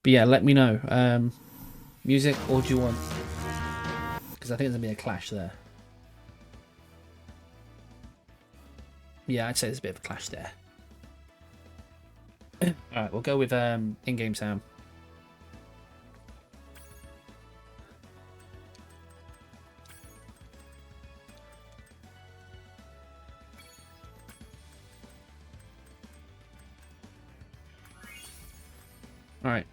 But yeah, let me know. Music, or do you want? Because I think there's gonna be a clash there. Yeah, I'd say there's a bit of a clash there. Alright, we'll go with in-game sound. Alright.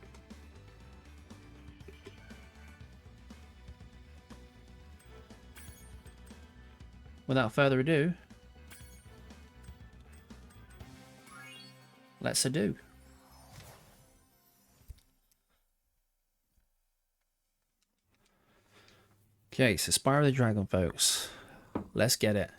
Without further ado, let's do. Okay, so Spyro the Dragon, folks. Let's get it.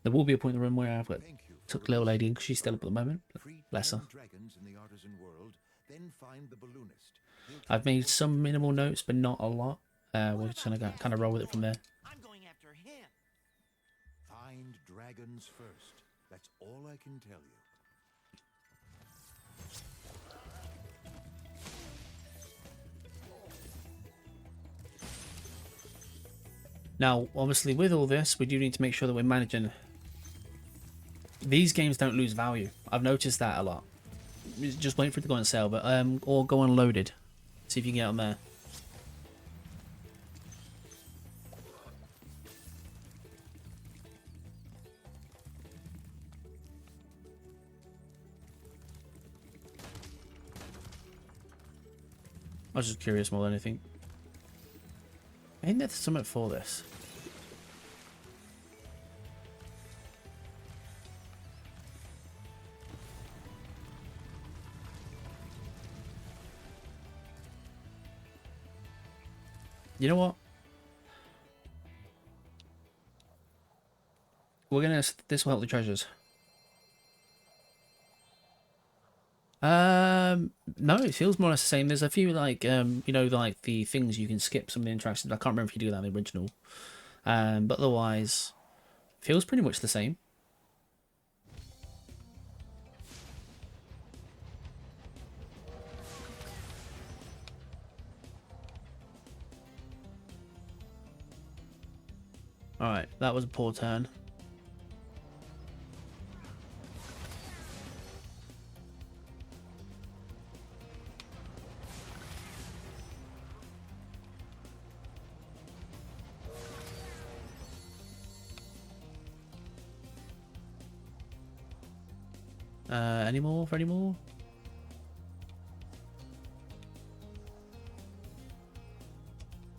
There will be a point in the room where I've got took little lady because she's still up at the moment. Bless her. I've made some minimal notes, but not a lot. We're just gonna kind of roll with it from there. I'm going after him. Find dragons first. That's all I can tell you. Now, obviously, with all this, we do need to make sure that we're managing. These games don't lose value. I've noticed that a lot. Just wait for it to go on sale, but or go unloaded. See if you can get on there. I was just curious more than anything. Ain't there something for this? You know what? We're gonna. This will help the treasures. No, it feels more or less the same. There's a few like you know, like the things you can skip some of the interactions. I can't remember if you do that in the original. But otherwise, feels pretty much the same. All right, that was a poor turn. Any more? For any more?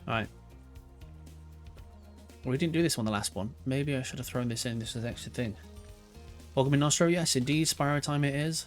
All right. Well, we didn't do this on the last one. Maybe I should have thrown this in. This is an extra thing. Welcome in Nostro. Yes, indeed. Spyro time it is.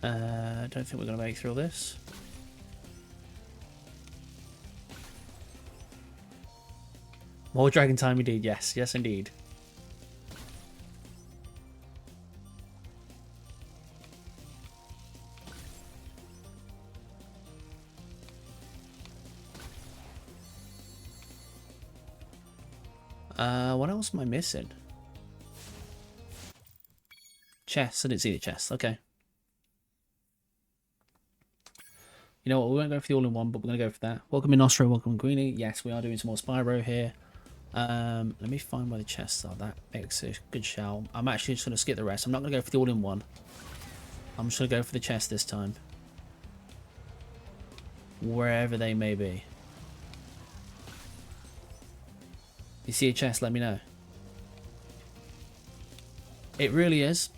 I don't think we're going to make through this. More dragon time indeed. Yes, yes indeed. What else am I missing? Chest. I didn't see the chest. Okay. You know what? We won't go for the all-in-one, but we're going to go for that. Welcome in Nostro. Welcome Greenie. Yes, we are doing some more Spyro here. Let me find where the chests are. That makes a good shout. I'm actually just going to skip the rest. I'm not going to go for the all-in-one. I'm just going to go for the chest this time. Wherever they may be. You see a chest, let me know. It really is.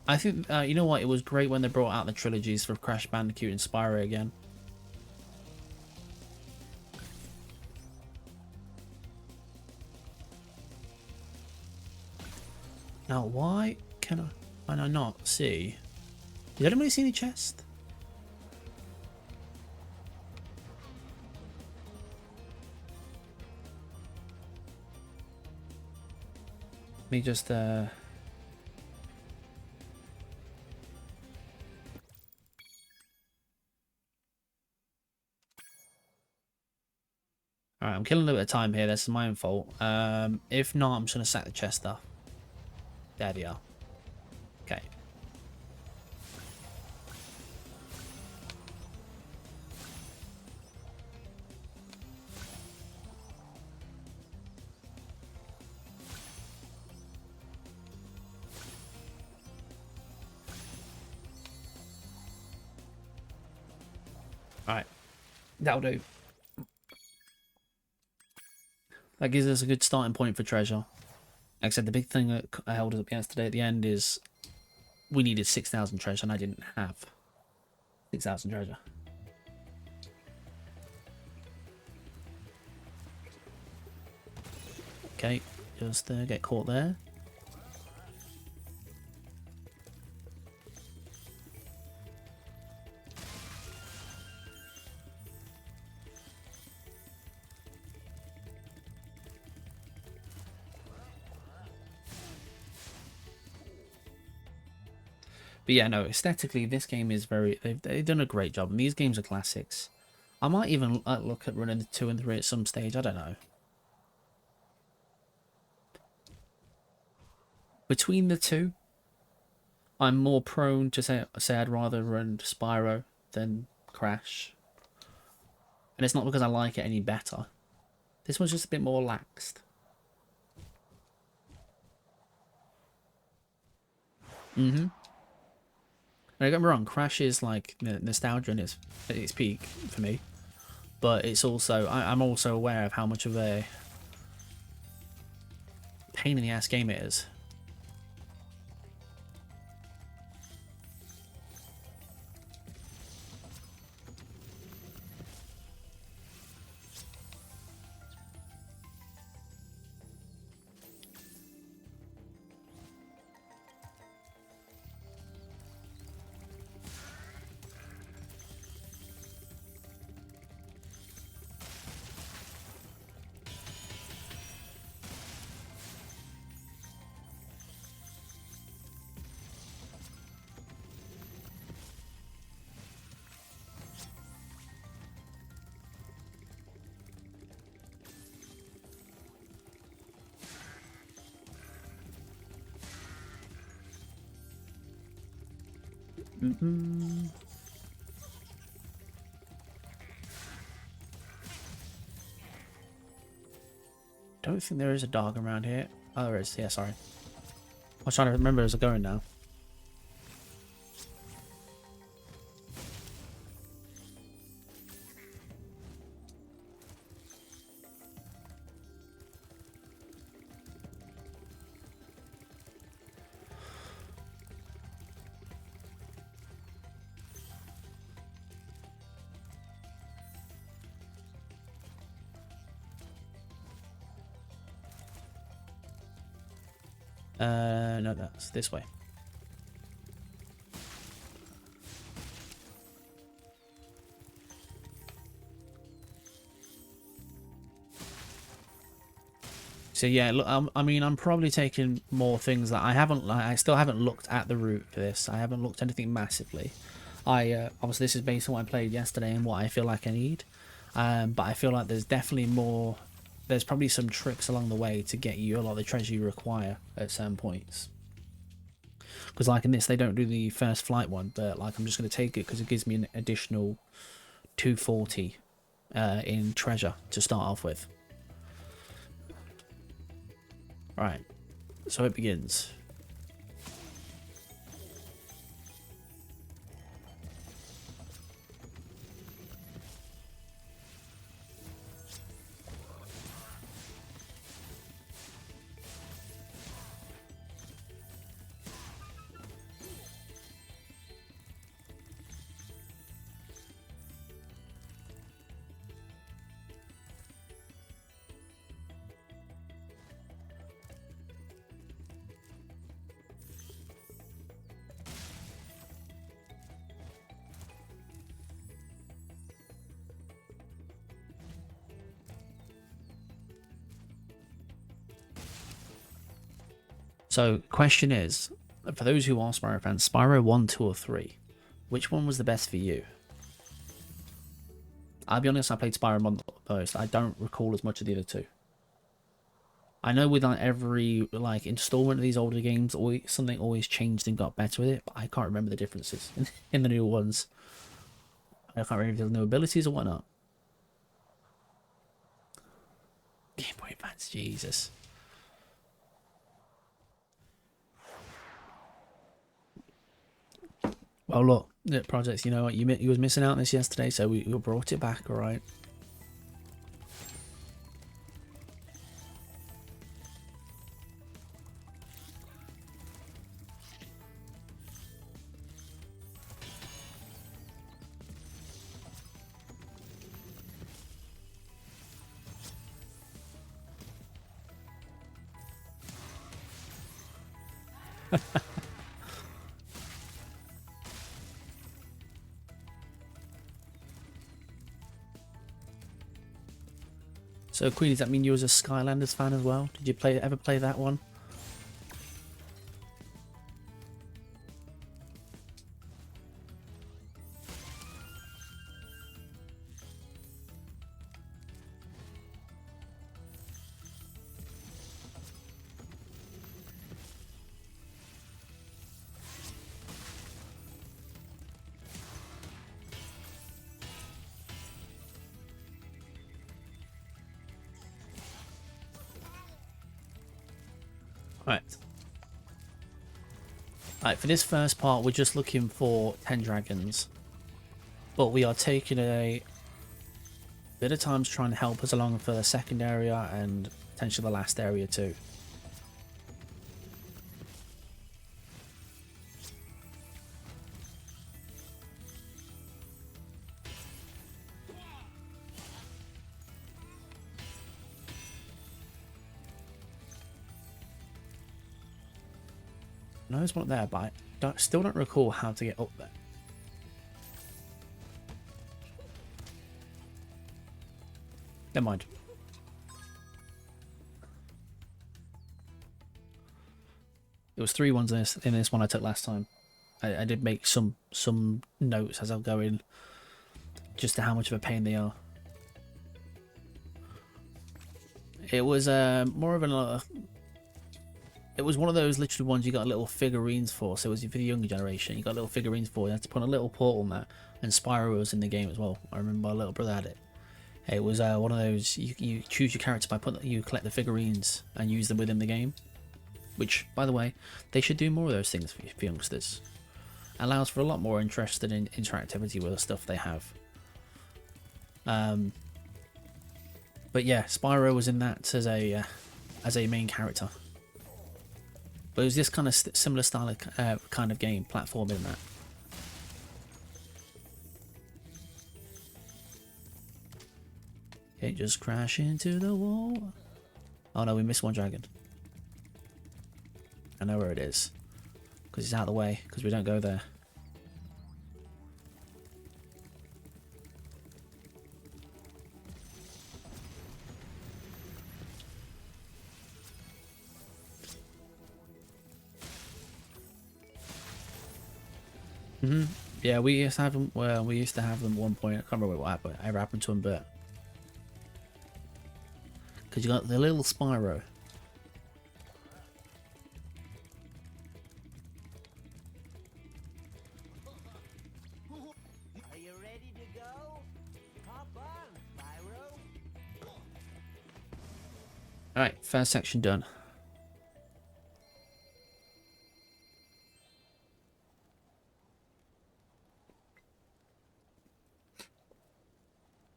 I think, you know what, it was great when they brought out the trilogies for Crash Bandicoot and Spyro again. Now, why can I not see? Did anybody see any chest? Let me just, Alright, I'm killing a little bit of time here. That's my own fault. If not, I'm just going to sack the chest up. There they are. Okay. Alright. That'll do. That gives us a good starting point for treasure. Like I said, the big thing that held us up yesterday at the end is we needed 6,000 treasure and I didn't have 6,000 treasure. Okay, just get caught there. But yeah, no, aesthetically, this game is very... They've done a great job. And these games are classics. I might even look at running the 2 and 3 at some stage. I don't know. Between the two, I'm more prone to say I'd rather run Spyro than Crash. And it's not because I like it any better. This one's just a bit more laxed. Mm-hmm. Don't get me wrong, Crash is like nostalgia in its peak for me, but it's also I'm also aware of how much of a pain in the ass game it is. Don't think there is a dog around here. Oh, there is. Yeah, sorry. I was trying to remember as I'm going now. No, that's this way. So yeah, look, I mean, I'm probably taking more things that I still haven't looked at the route for this. I haven't looked at anything massively. Obviously this is based on what I played yesterday and what I feel like I need. But I feel like there's definitely more. There's probably some tricks along the way to get you a lot of the treasure you require at certain points. Because like in this, they don't do the first flight one, but like I'm just going to take it because it gives me an additional 240 in treasure to start off with. Right, so it begins. So, question is, for those who are Spyro fans, Spyro 1, 2, or 3, which one was the best for you? I'll be honest, I played Spyro 1 first. I don't recall as much of the other two. I know with like every like installment of these older games, something always changed and got better with it, but I can't remember the differences in the new ones. I can't remember if there's new abilities or whatnot. Game Boy Advance, Jesus. Well, look, the projects. You know what? You was missing out on this yesterday, so we brought it back. All right. So, Queen, does that mean you was a Skylanders fan as well? Did you ever play that one? Right. Alright, for this first part, we're just looking for 10 dragons. But we are taking a bit of time to try and help us along for the second area and potentially the last area too. No, there's one there, but I still don't recall how to get up there. Never mind. There was 3 ones in this one I took last time. I did make some notes as I'll go in, just to how much of a pain they are. It was more of an it was one of those literally ones you got little figurines for. So it was for the younger generation. You got little figurines for. You had to put a little portal on that, and Spyro was in the game as well. I remember my little brother had it. It was one of those you choose your character by you collect the figurines and use them within the game. Which, by the way, they should do more of those things for youngsters. Allows for a lot more interest and interactivity with the stuff they have. But yeah, Spyro was in that as a main character. But it was this kind of similar style of kind of game, platform in that. Okay, just crash into the wall. Oh no, we missed one dragon. I know where it is. Because it's out of the way, because we don't go there. Yeah, we used to have them. Well, we used to have them at one point. I can't remember what ever happened to them, but because you got the little Spyro. Are you ready to go? Hop on, Spyro. All right, first section done.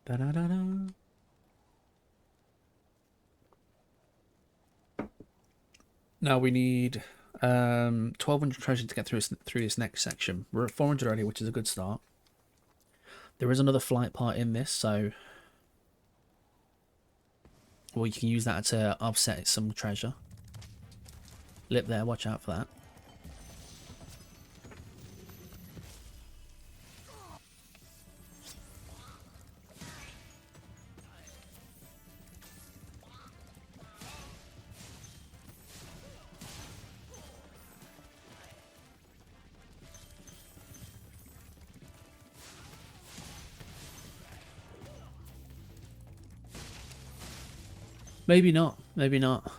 Da-da-da-da. Now we need 1,200 treasure to get through this next section. We're at 400 already, which is a good start. There is another flight part in this, so you can use that to offset some treasure. Lip there, watch out for that. Maybe not. Maybe not.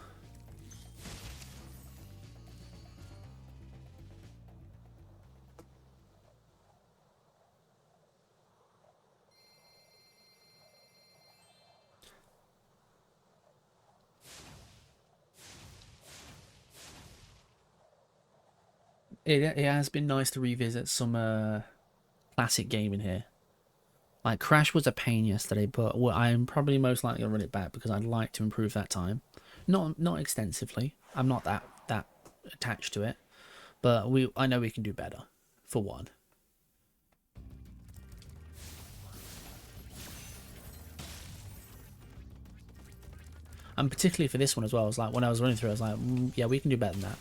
It has been nice to revisit some classic game in here. Like Crash was a pain yesterday, but I'm probably most likely gonna run it back because I'd like to improve that time. Not extensively. I'm not that attached to it, but I know we can do better. For one. And particularly for this one as well, I was like, when I was running through, I was like, yeah, we can do better than that.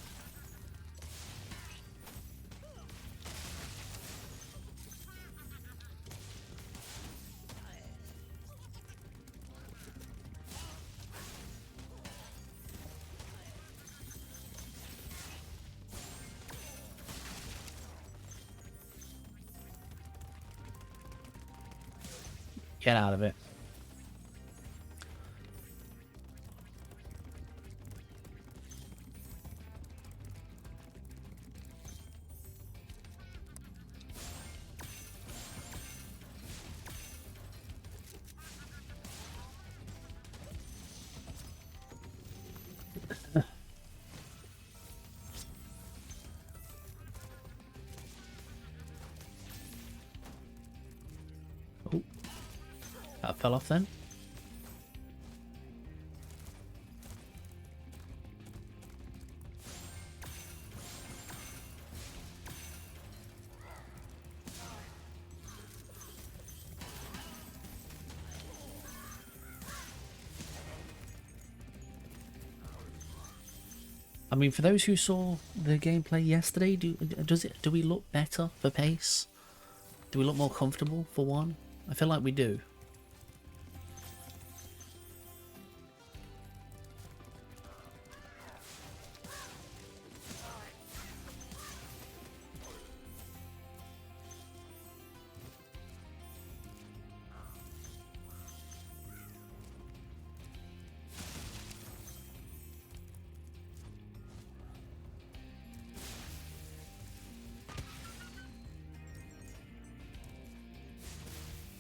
Get out of it. Oh, that fell off then. I mean, for those who saw the gameplay yesterday, do we look better for pace? Do we look more comfortable for one? I feel like we do.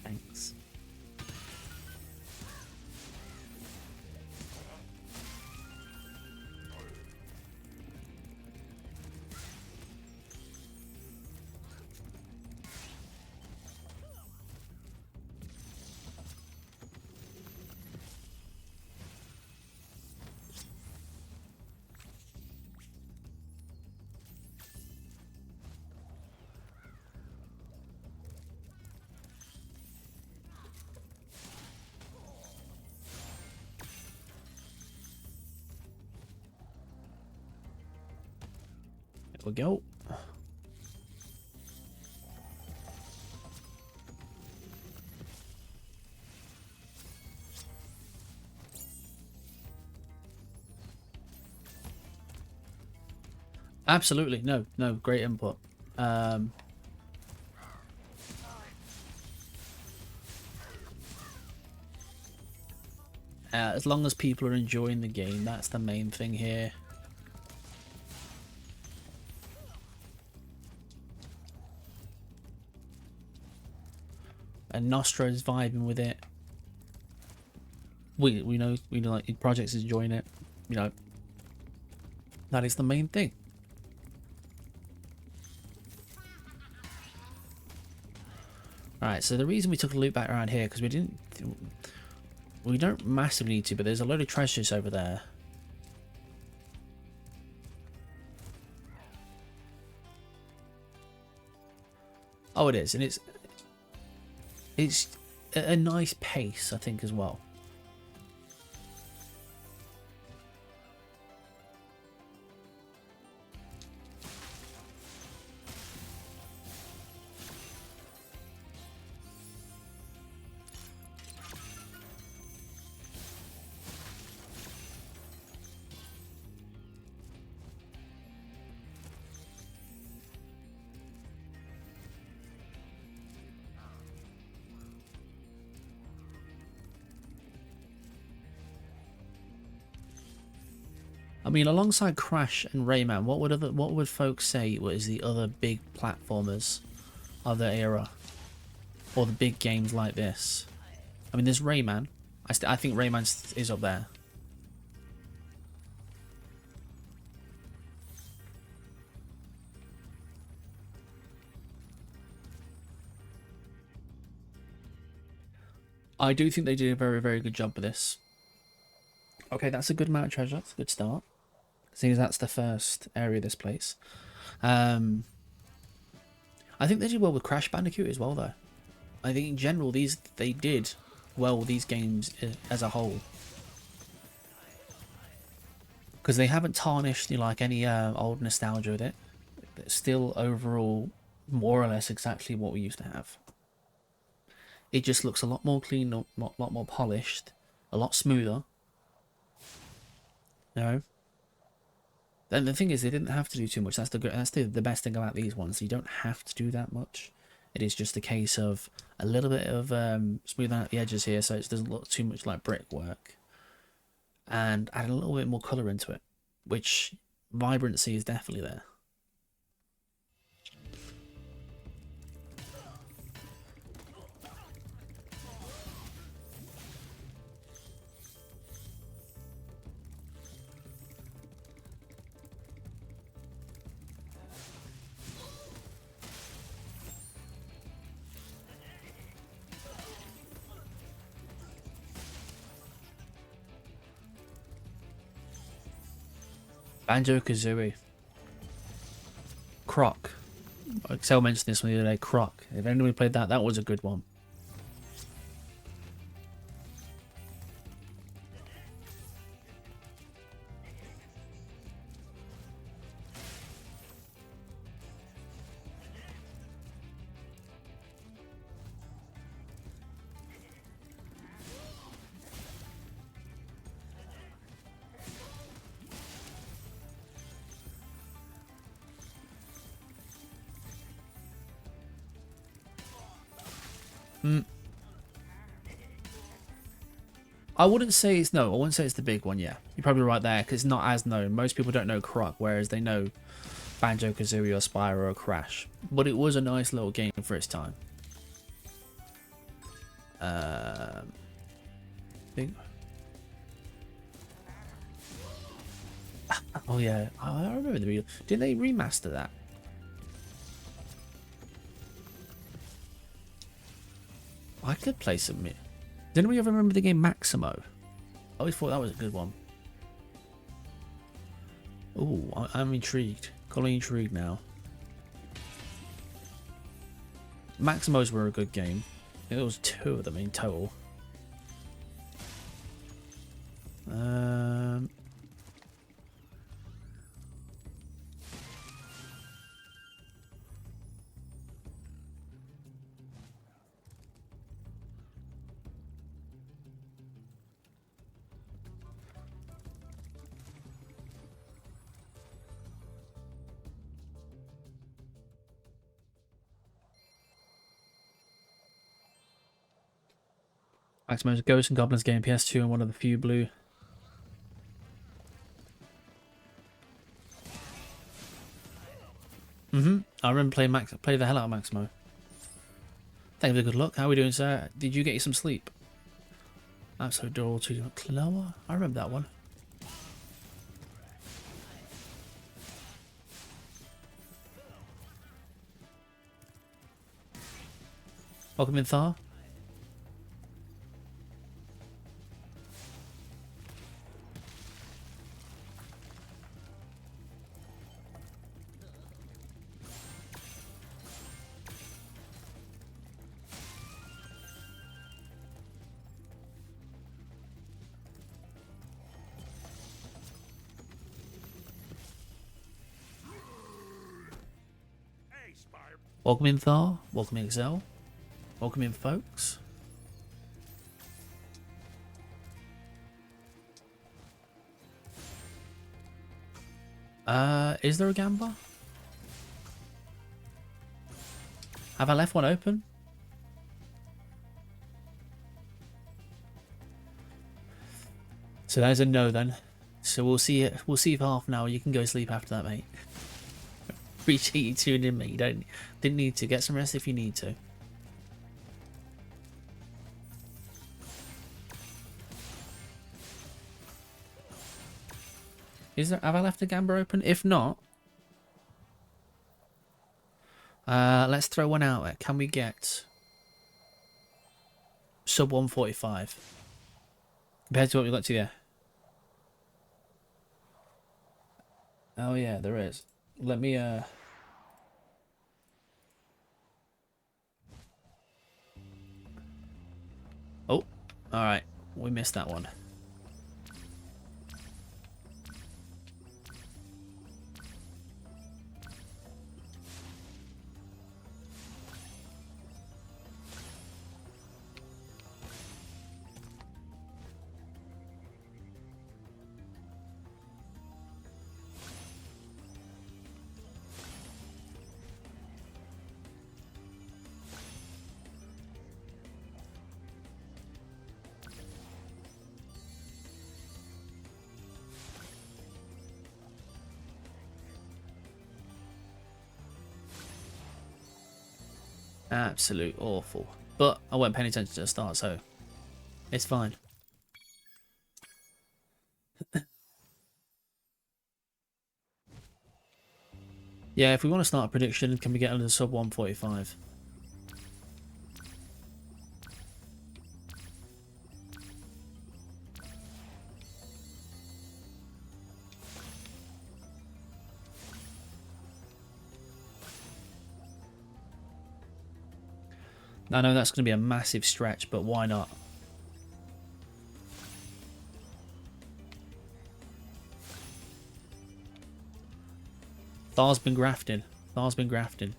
Thanks. There we go. Absolutely. No, great input. As long as people are enjoying the game, that's the main thing here. And Nostro's vibing with it. We know like Projects is enjoying it. You know, that is the main thing. Alright, so the reason we took a loop back around here because we don't massively need to, but there's a load of treasures over there. Oh, it is, and it's a nice pace, I think, as well. I mean, alongside Crash and Rayman, what would folks say was the other big platformers of their era, or the big games like this? I mean, there's Rayman. I think Rayman is up there. I do think they did a very, very good job with this. Okay, that's a good amount of treasure. That's a good start. Seeing as that's the first area of this place. I think they did well with Crash Bandicoot as well, though. I think in general, they did well with these games as a whole. Because they haven't tarnished like any old nostalgia with it. It's still overall more or less exactly what we used to have. It just looks a lot more clean, a lot more polished, a lot smoother. You know? Then the thing is, they didn't have to do too much. That's the best thing about these ones. You don't have to do that much. It is just a case of a little bit of smoothing out the edges here, so it doesn't look too much like brickwork, and add a little bit more colour into it, which vibrancy is definitely there. Banjo-Kazooie. Croc. Excel mentioned this one the other day, Croc. If anybody played that, that was a good one. I wouldn't say it's I wouldn't say it's the big one. Yeah, you're probably right there because it's not as known. Most people don't know Croc, whereas they know Banjo-Kazooie or Spyro or Crash. But it was a nice little game for its time. Think. Oh yeah, I remember the video. Didn't they remaster that? I could play some. Did anybody ever remember the game Maximo? I always thought that was a good one. Oh, I'm intrigued. Calling intrigued now. Maximos were a good game. I think there was 2 of them in total. Maximo's Ghosts and Goblins game, PS2, and one of the few blue. I remember play the hell out of Maximo. Thank you for the good luck. How are we doing, sir? Did you get you some sleep? I'm so adorable to Cloa. I remember that one. Welcome in, Thar. Welcome in, Thar. Welcome in, Excel. Welcome in, folks. Is there a gamba? Have I left one open? So that is a no then. So we'll see it. We'll see you for half an hour. You can go sleep after that, mate. Appreciate you tuning in, mate. You didn't need to. Get some rest if you need to. Have I left the Gamba open? If not, let's throw one out there. Can we get sub 145 compared to what we got to there? Oh yeah, there is. Let me Oh, all right. We missed that one. Absolute awful. But I wasn't paying attention to the start, so it's fine. Yeah, if we want to start a prediction, can we get under the sub 145? I know that's going to be a massive stretch, but why not? Thar's been grafting. Thar's been grafting.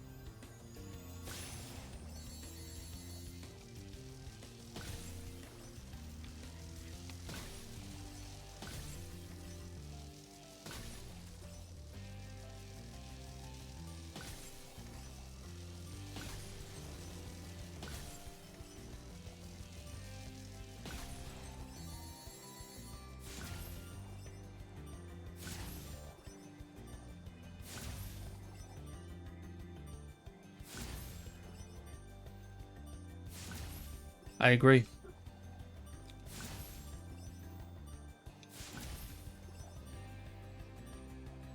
I agree.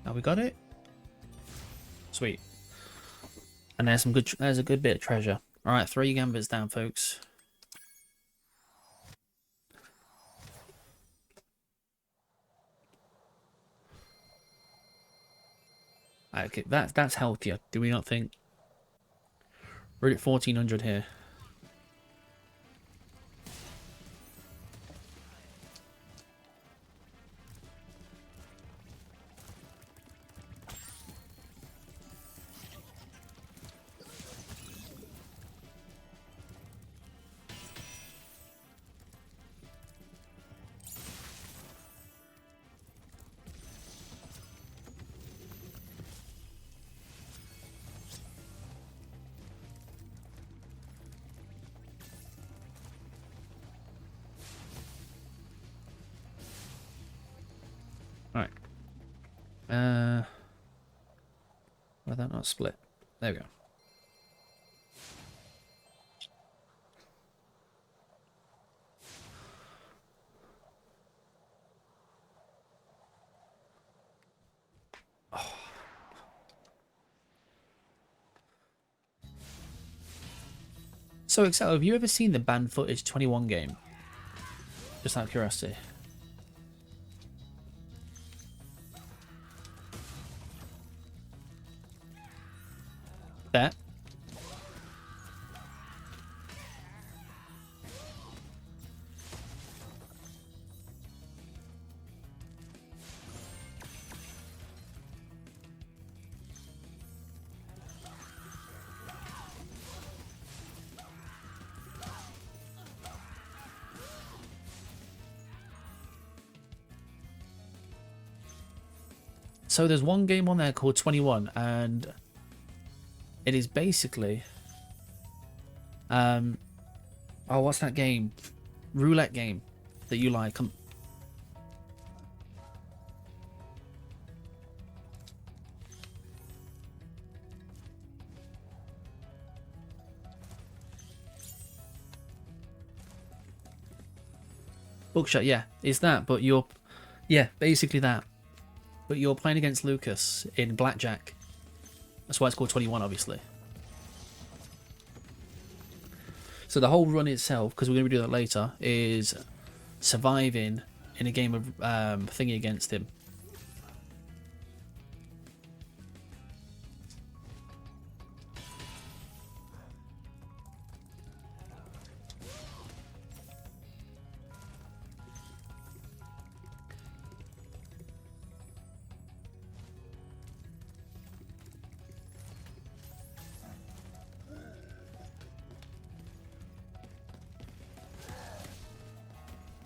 Now we got it. Sweet. And there's some good. There's a good bit of treasure. All right, 3 gambits down, folks. Okay, that's healthier. Do we not think? We're at 1400 here. Alright. Why that not split? There we go. Oh. So, Excel, have you ever seen the banned footage 21 game? Just out of curiosity. There. So there's one game on there called 21, and it is basically, oh, what's that game? Roulette game that you like. Bookshot, yeah, it's that, but you're, yeah, basically that. But you're playing against Lucas in blackjack. That's why it's called 21, obviously. So the whole run itself, because we're going to be doing that later, is surviving in a game of thingy against him.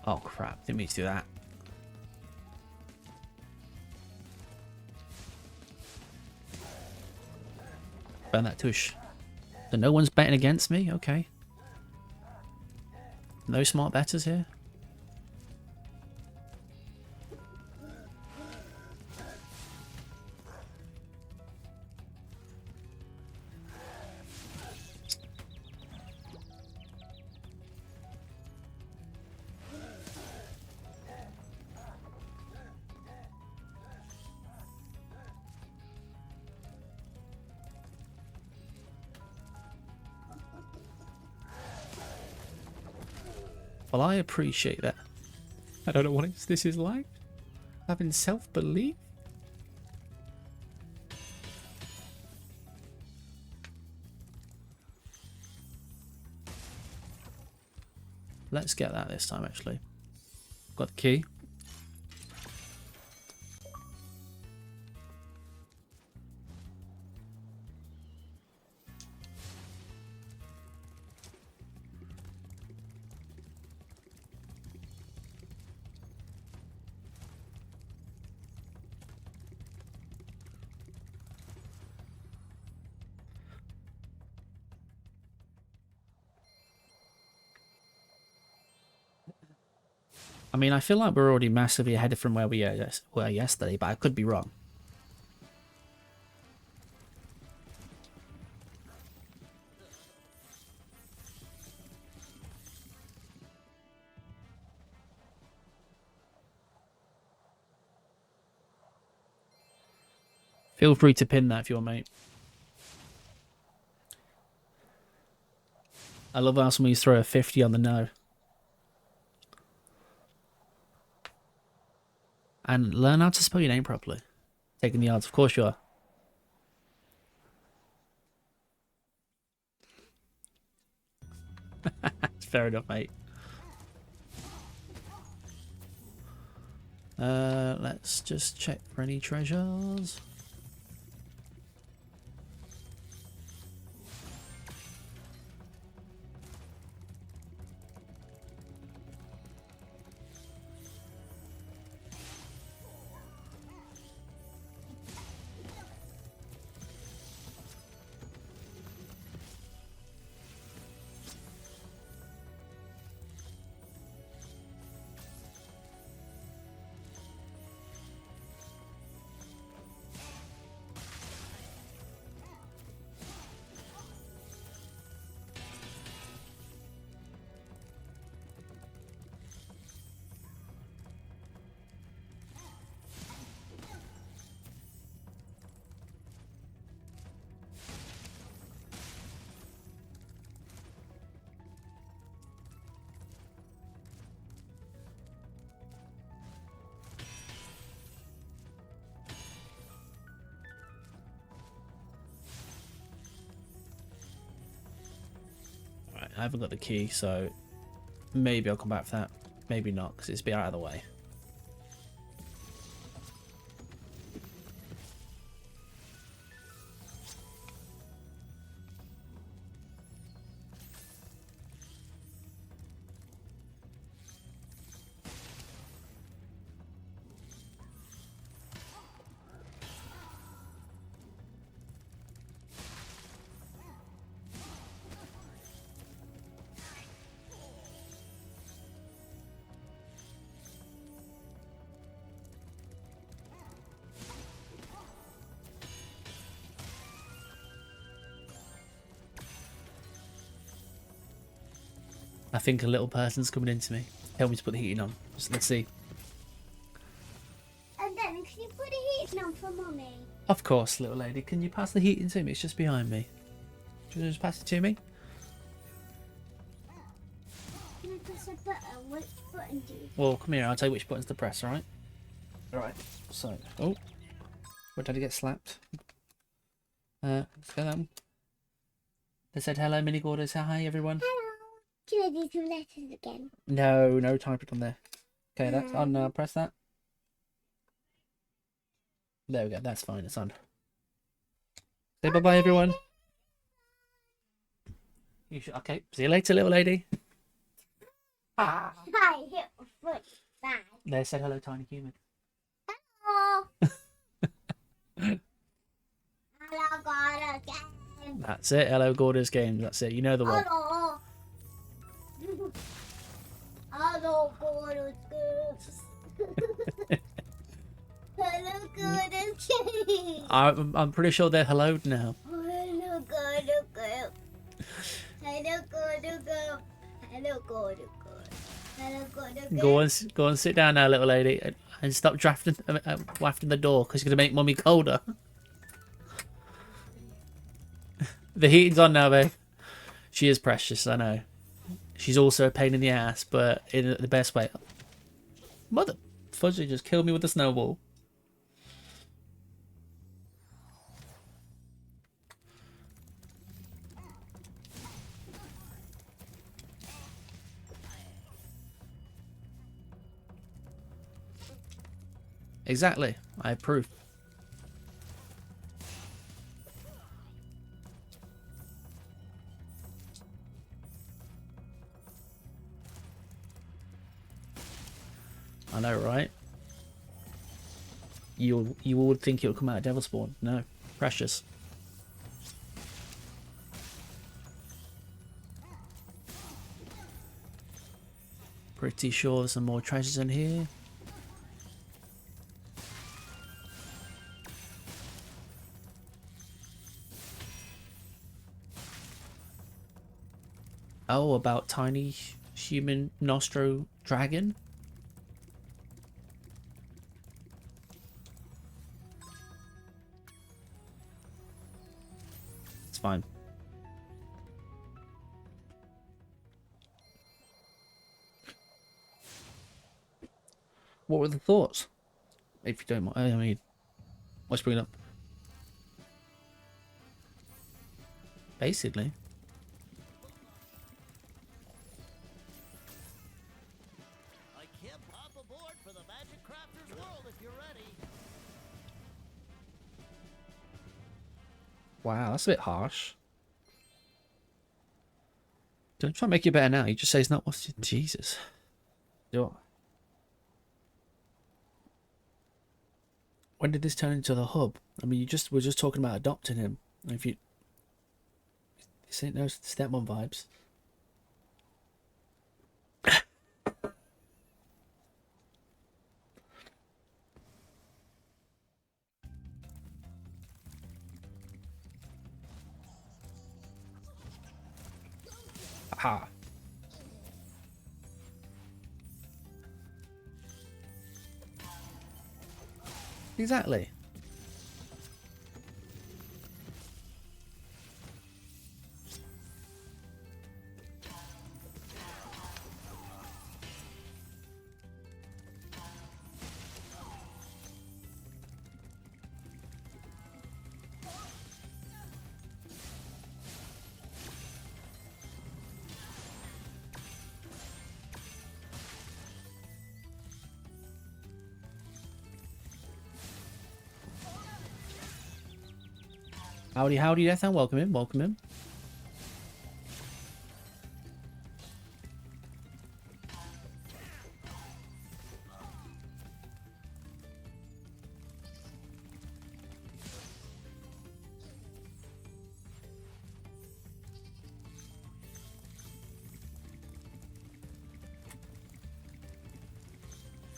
Oh crap, didn't mean to do that. Burn that tush. So no one's betting against me? Okay. No smart betters here? Well, I appreciate that. I don't know what this is like. Having self-belief? Let's get that this time, actually. Got the key. I mean, I feel like we're already massively ahead from where we were yesterday, but I could be wrong. Feel free to pin that if you want, mate. I love how somebody's throw a 50 on the no. And learn how to spell your name properly. Taking the odds, of course you are. Fair enough, mate. Let's just check for any treasures. I haven't got the key, so maybe I'll come back for that. Maybe not, because it's a bit out of the way. I think a little person's coming into me. Tell me to put the heating on. Just, let's see. And then can you put the heating on for Mummy? Of course, little lady. Can you pass the heating to me? It's just behind me. Do you want to just pass it to me? Can I press a button? Which button do you? Well, come here. I'll tell you which buttons to press, alright? Alright. So, oh. Where did I get slapped? Let's go that one. They said hello, Mini Gordo. Say hi, everyone. Hello. Can I do some letters again? No, no typing on there. Okay, that's on now. Press that. There we go. That's fine. It's on. Say bye-bye, everyone. You should, okay. See you later, little lady. Hi, hit my foot. Bye. They said hello, tiny human. Hello. Hello, God again. That's it. Hello, Gordo's Games. That's it. You know the one. Hello. Hello, God again. Hello, God again. I'm pretty sure they're helloed now. Hello, God again. Hello, God again. Hello, God again. Hello, God again. Go and sit down now, little lady, and stop wafting the door because you're gonna make Mummy colder. The heating's on now, babe. She is precious, I know. She's also a pain in the ass, but in the best way. Mother fudgy just killed me with a snowball. Exactly. I approve. I know, right? You would think it would come out of Devil Spawn. No. Precious. Pretty sure there's some more treasures in here. Oh, about tiny human Nostro dragon? It's fine. What were the thoughts? If you don't mind, I mean, let's bring it up. Basically. I can't pop aboard for the Magic Crafter's World if you're ready. Wow, that's a bit harsh. Don't try to make it better now. You just say it's not. What's Jesus? Do When did this turn into the hub? I mean, we're just talking about adopting him. If you, this ain't no stepmom vibes. Aha. Exactly. Howdy, howdy, Deathan. Welcome in, welcome in.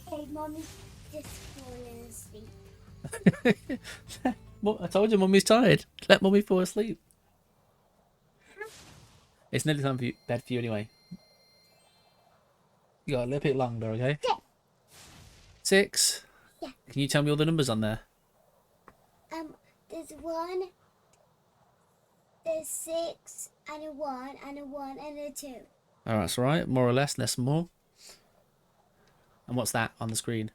Hey, Mummy's just falling asleep. Well, I told you, Mummy's tired. Let Mummy fall asleep. It's nearly time for bed for you anyway. You got a little bit longer, okay? Yeah. 6. Yeah. Can you tell me all the numbers on there? There's 1, there's 6, and a 1, and a 1, and a 2. All right, that's all right. More or less, less and more. And what's that on the screen?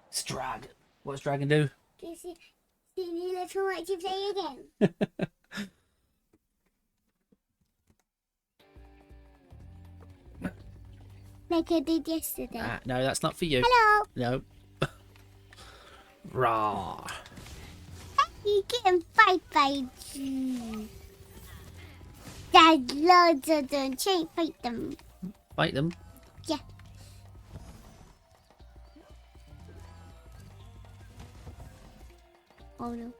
It's dragon. What does dragon do? Do you see the little watch you play again? Like I did yesterday. No, that's not for you. Hello. No. Raw. You can fight by There's loads of them. Can't fight them. Fight them. Yeah. Oh no.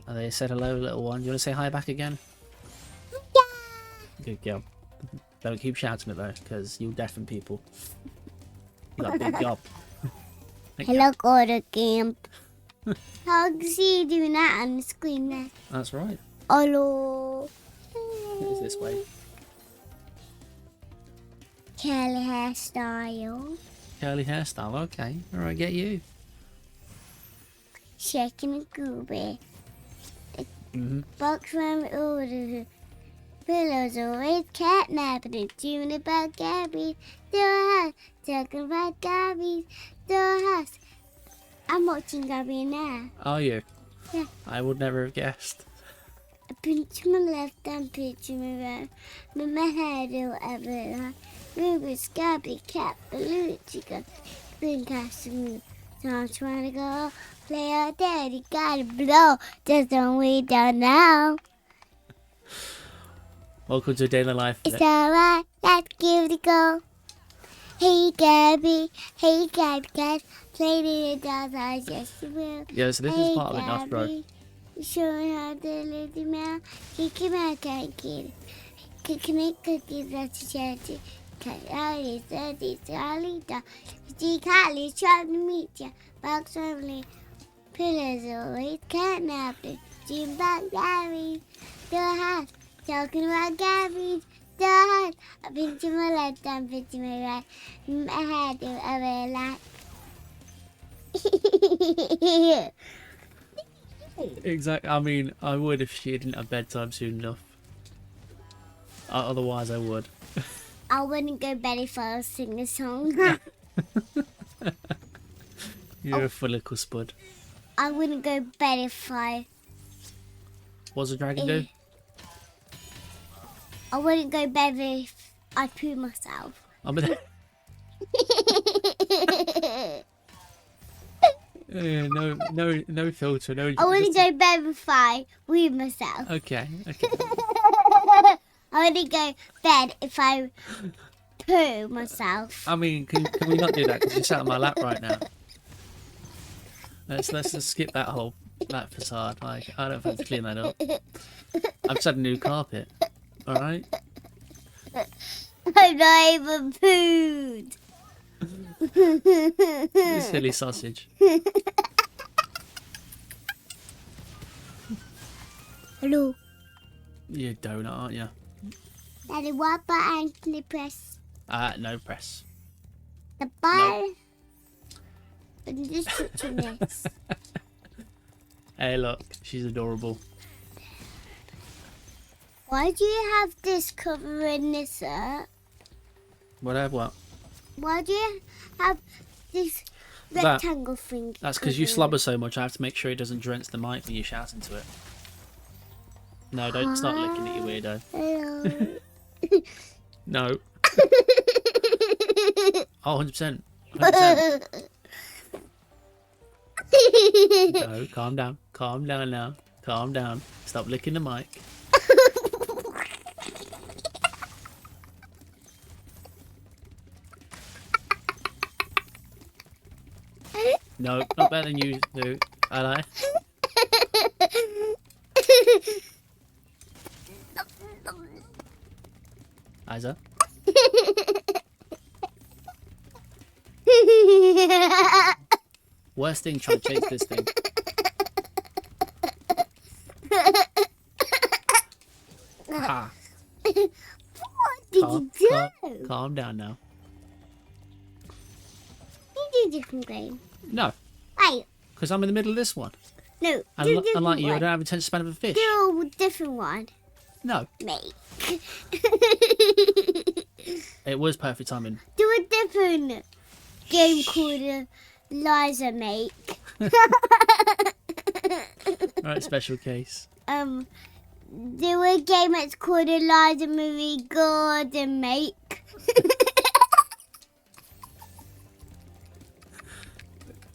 They said hello, little one. You want to say hi back again? Yeah. Good girl. Don't keep shouting it though, because you'll deafen people. You got a big gob. Hello, Gordon Camp. How can see you doing that on the screen there? That's right. Hello. It's this way. Curly hairstyle. Curly hairstyle. Okay. All right. Get you. Shaking a gooby. Mhm. Box from order. Pillows always catnapping. Doing about Gabby. Do a house. Talking about Gabby. Do a house. I'm watching Gabby now. Are you? Yeah. I would never have guessed. I pinch my left and pinch my right. With my head or whatever. Ruby's Gabby, cat, balloon, chicken. Been casting me. So I'm trying to go. Play our daddy, gotta blow. Just don't wait down now. Welcome to a day in the life. It's alright, let's give it a go. Hey Gabby, cat, play the dolls house, yes you will. Yeah, so this Hey, is part of it, not bro. Gabby, showing how to little mouse. Kick him out, can't get it. Kicking it, cookies, that's a charity. Cut out his dirty, Charlie, dog. See Kylie, trying to meet ya. Box family, pillars always catnapping. Dream about Gabby, the house. Talking about Gabby, the house. I pinch my left, I'm pinching my right. My head is over like. Exactly. I mean, I would if she didn't have bedtime soon enough. Otherwise, I would. I wouldn't go bed if I was singing a song. You're a full little spud. I wouldn't go bed if What's a dragon do? I wouldn't go bed if I poo myself. I mean, yeah, no filter, no. I wouldn't go bed if I wee myself. Okay. I wouldn't go bed if I poo myself. I mean, can we not do that? Because you're sat on my lap right now. Let's just skip that whole facade. Like, I don't have to clean that up. I've just had a new carpet. All right. I'm not even pooed. You silly sausage. Hello. You're a donut, aren't you? Daddy, what button can you press? No press. The button? I'm just touching this. Hey, look, she's adorable. Why do you have this covering this up? What? Why do you have this rectangle thing? That's because you covering slobber so much. I have to make sure it doesn't drench the mic when you shout into it. No, don't start looking at you, weirdo. Hello. No. Oh, 100%. 100%. No, calm down. Calm down now. Calm down. Stop licking the mic. No, not better than you do. I lie. Isa? Worst thing, trying to chase this thing. Ha. What did you do? Calm down now. You do different game. No, Wait, because I'm in the middle of this one. no, do different Unlike you, I one. don't have attention span of a fish. Do a different one. No, Make. it was perfect timing. Do a different game called Liza Make. Alright, special case. Do a game that's called Eliza Marie Gordon Make.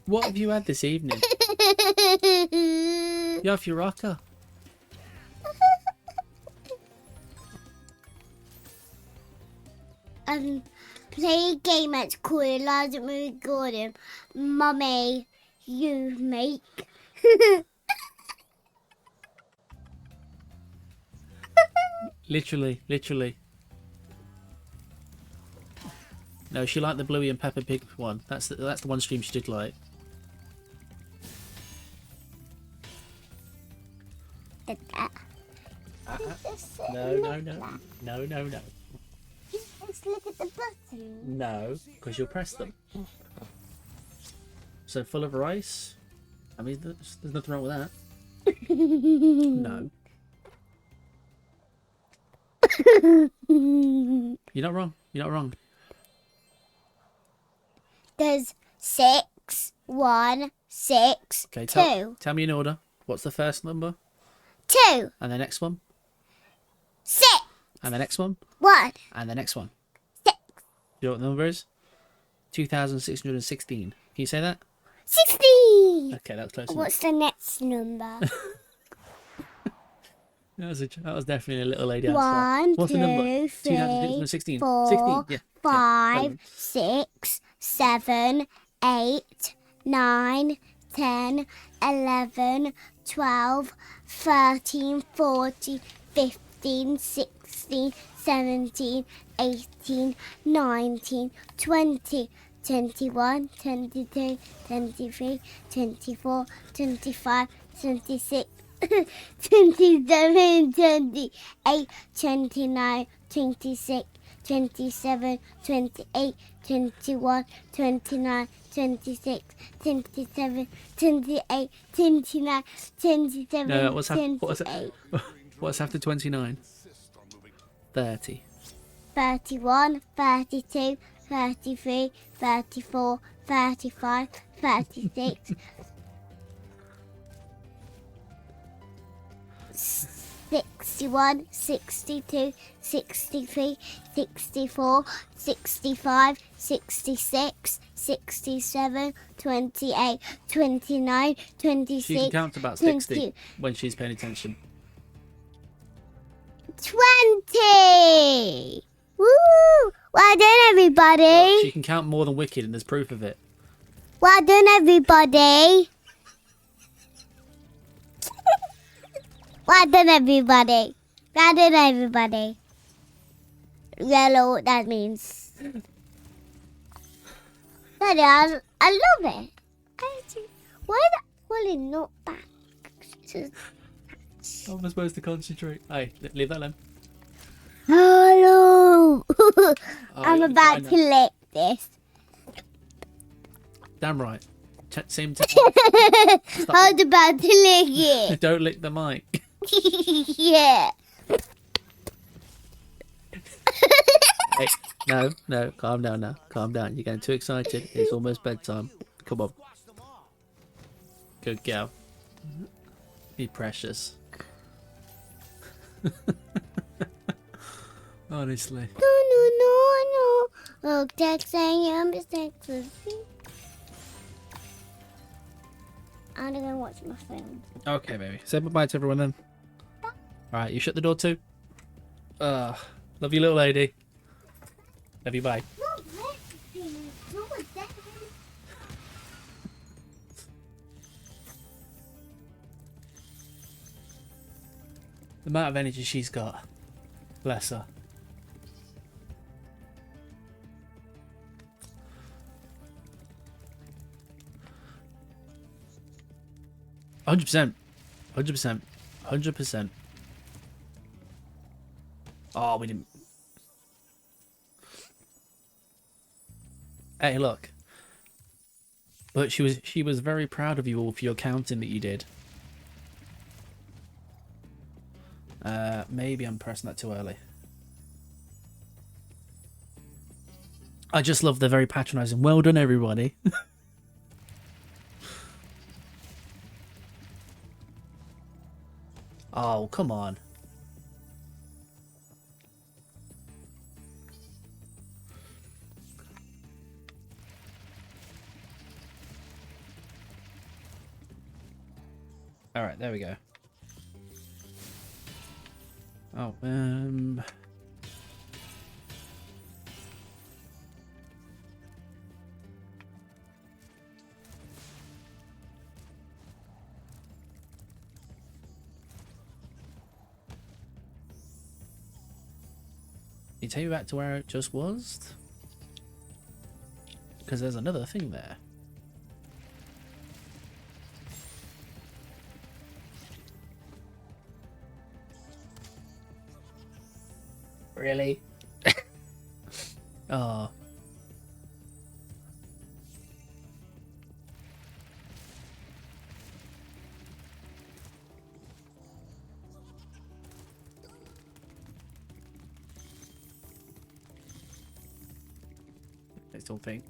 What have you had this evening? You have your rocker. Play a game that's called Eliza Marie Gordon. Mummy, you make. Literally. No, she liked the Bluey and Peppa Pig one. That's the one stream she did like. Did that. No. Let's look at the button. No, because you'll press them. So full of rice. I mean, there's nothing wrong with that. No. You're not wrong. There's 6, 1, 6, Okay, 2. tell me in order. What's the first number? 2, And the next one? 6, And the next one? 1, And the next one? 6, You know what the number is? 2,616. Can you say that? 60. Okay, that was close enough. What's the next number? That was definitely a little lady answer. 1, What's 2, the number? 3, 2,616. 4, 16. Yeah. 5, 6, 7, 8, 9, 10, 11, 12, 13, 14, 15, 16, 17, 18, 19, 20, 21, 22, 23, 24, 25, 26, 27, 28, 29, 26, 27, 28, 21, 29, 26, 27, 28, 29, 27, No, 28, what's after 29? 30. 31, 32, 33, 34, 35, 36, 61, 62, 63, 64, 65, 66, 67, 28, 29, 26, She can count to about 60 when she's paying attention. 20! Woo! Well done, everybody! She can count more than Wicked, and there's proof of it. Well done, everybody! Well done, everybody! Well done, everybody! Yellow, what that means. Daddy, I love it. Why is that pulling not back? How am I supposed to concentrate? Hey, leave that alone. Hello! I'm you're about fine to lick this. Damn right. Same I was about to lick it. Don't lick the mic. Yeah. Hey, no, calm down now. Calm down. You're getting too excited. It's almost bedtime. Come on. Good girl. Be precious. Honestly. No. Oh, that's I'm sexy. I'm gonna watch my film. Okay, baby. Say bye-bye to everyone then. Alright, you shut the door too? Love you, little lady. Love you, bye. The amount of energy she's got. Bless her. $100%. Oh, we didn't. Hey, look. But she was very proud of you all for your counting that you did. Maybe I'm pressing that too early. I just love the very patronising. Well done, everybody. Oh, come on. All right, there we go. Oh, you take me back to where it just was? Because there's another thing there. Really? Oh. I still think.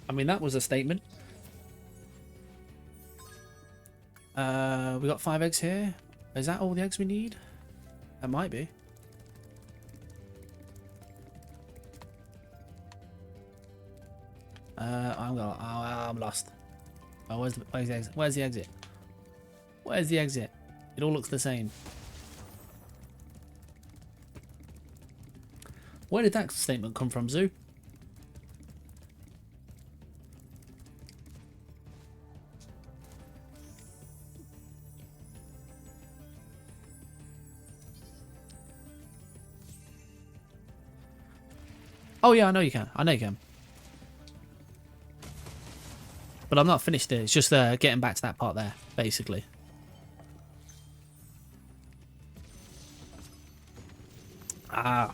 I mean, that was a statement. We got 5 eggs here. Is that all the eggs we need? That might be. I'm lost. Oh, where's the exit? Where's the exit? Where's the exit? It all looks the same. Where did that statement come from, Zoo? Oh yeah, I know you can. I know you can. But I'm not finished it. It's just getting back to that part there, basically. Ah.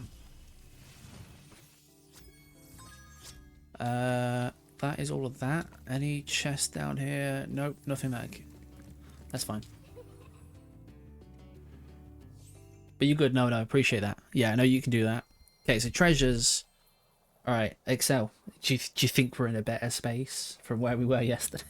That is all of that. Any chest down here? Nope, nothing like. That's fine. But you're good. No, appreciate that. Yeah, I know you can do that. Okay, so treasures. All right, Excel. Do you think we're in a better space from where we were yesterday?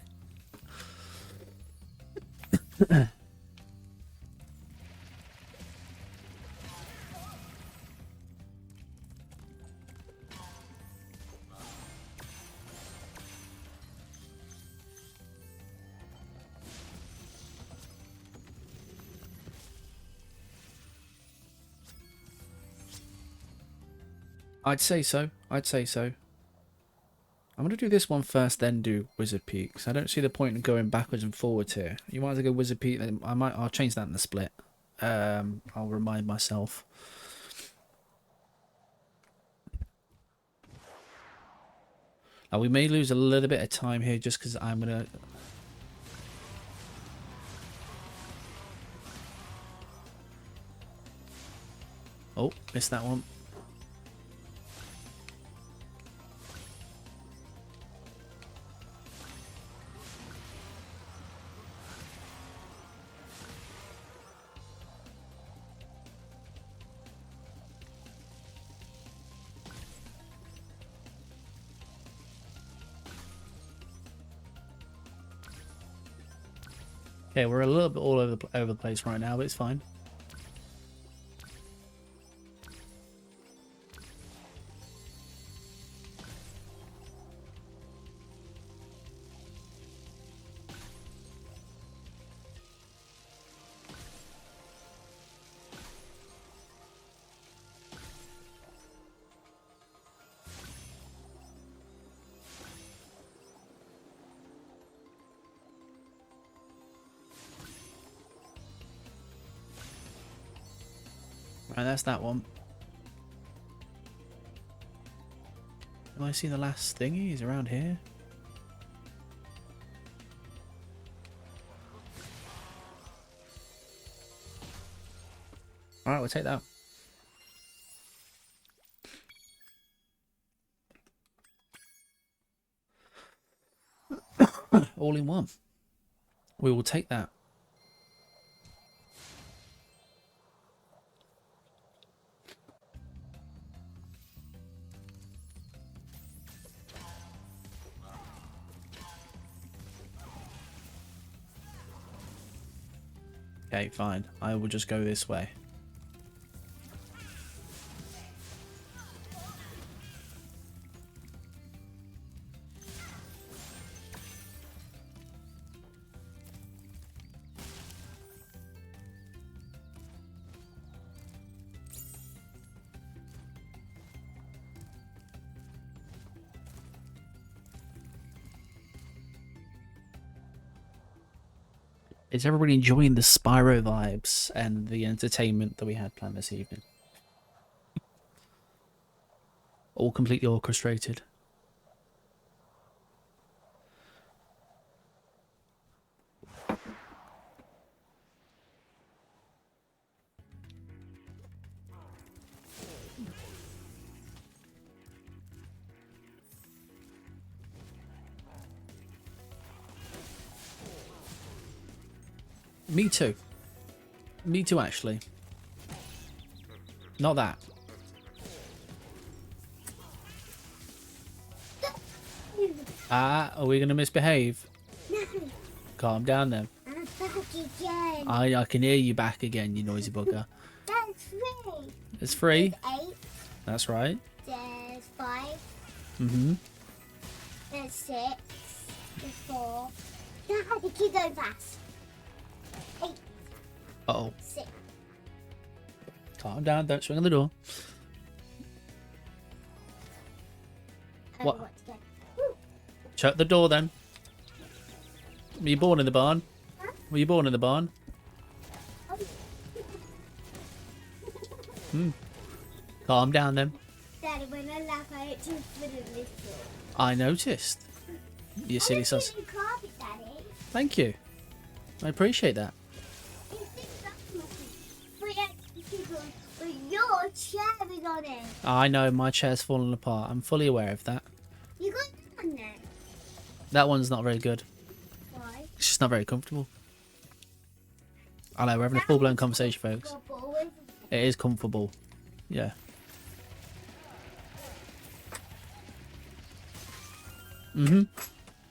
I'd say so. I'd say so. I'm going to do this one first, then do Wizard Peaks. I don't see the point in going backwards and forwards here. You might as well go Wizard Peak. Then I'll change that in the split. I'll remind myself. Now, we may lose a little bit of time here just because I'm going to... Oh, missed that one. Okay, we're a little bit all over the place right now, but it's fine. And that's that one. Do I see the last thingy? He's around here. Alright, we'll take that. All in one. We will take that. Okay, fine. I will just go this way. Is everybody enjoying the Spyro vibes and the entertainment that we had planned this evening? All completely orchestrated. Me too. Me too, actually. Not that. Ah, are we going to misbehave? No, Calm down then. I'm back again. I can hear you back again, you noisy bugger. That's three. It's free. There's 8. That's right. There's 5. Mm-hmm. There's 6. There's 4. Now how to keep going fast. 8. Uh-oh. 6. Calm down, don't swing on the door. What? To go. Shut the door then. Were you born in the barn? Huh? Were you born in the barn? Calm down then. Daddy, when I laugh, I just wouldn't listen. I noticed. You silly sus. The carpet, Daddy. Thank you. I appreciate that. But your chair is on it. I know my chair's falling apart. I'm fully aware of that. You got it on there. That one's not very good. Why? It's just not very comfortable. I know, we're having a full-blown conversation, folks. It is comfortable. Yeah. Mm-hmm.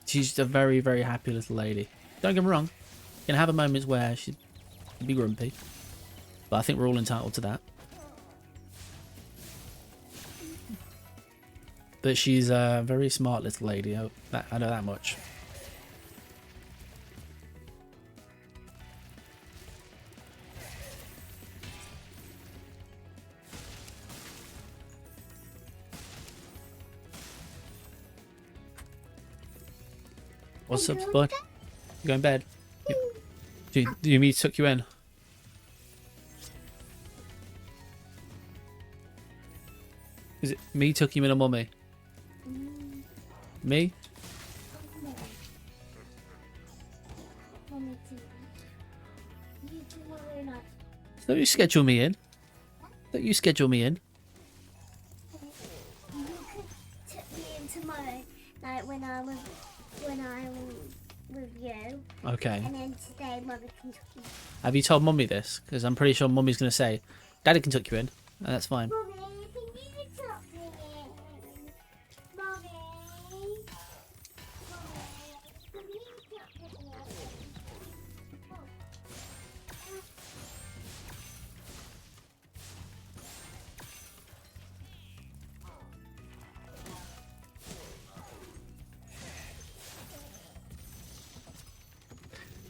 She's a very, very happy little lady. Don't get me wrong. Gonna have her moments where she'd be grumpy. But I think we're all entitled to that. But she's a very smart little lady. I know that much. What's up, bud? You going to bed? Do you mean took you in? Is it me took you in or mummy? Me? Don't you schedule me in? Don't you schedule me in? You could take me in tomorrow, like when I'm with you. Okay. And then today, Mother can take you. Have you told mummy this? Because I'm pretty sure mummy's going to say, Daddy can tuck you in. And that's fine. Mommy, can you tuck me in? Mommy. Mommy, can you tuck me in?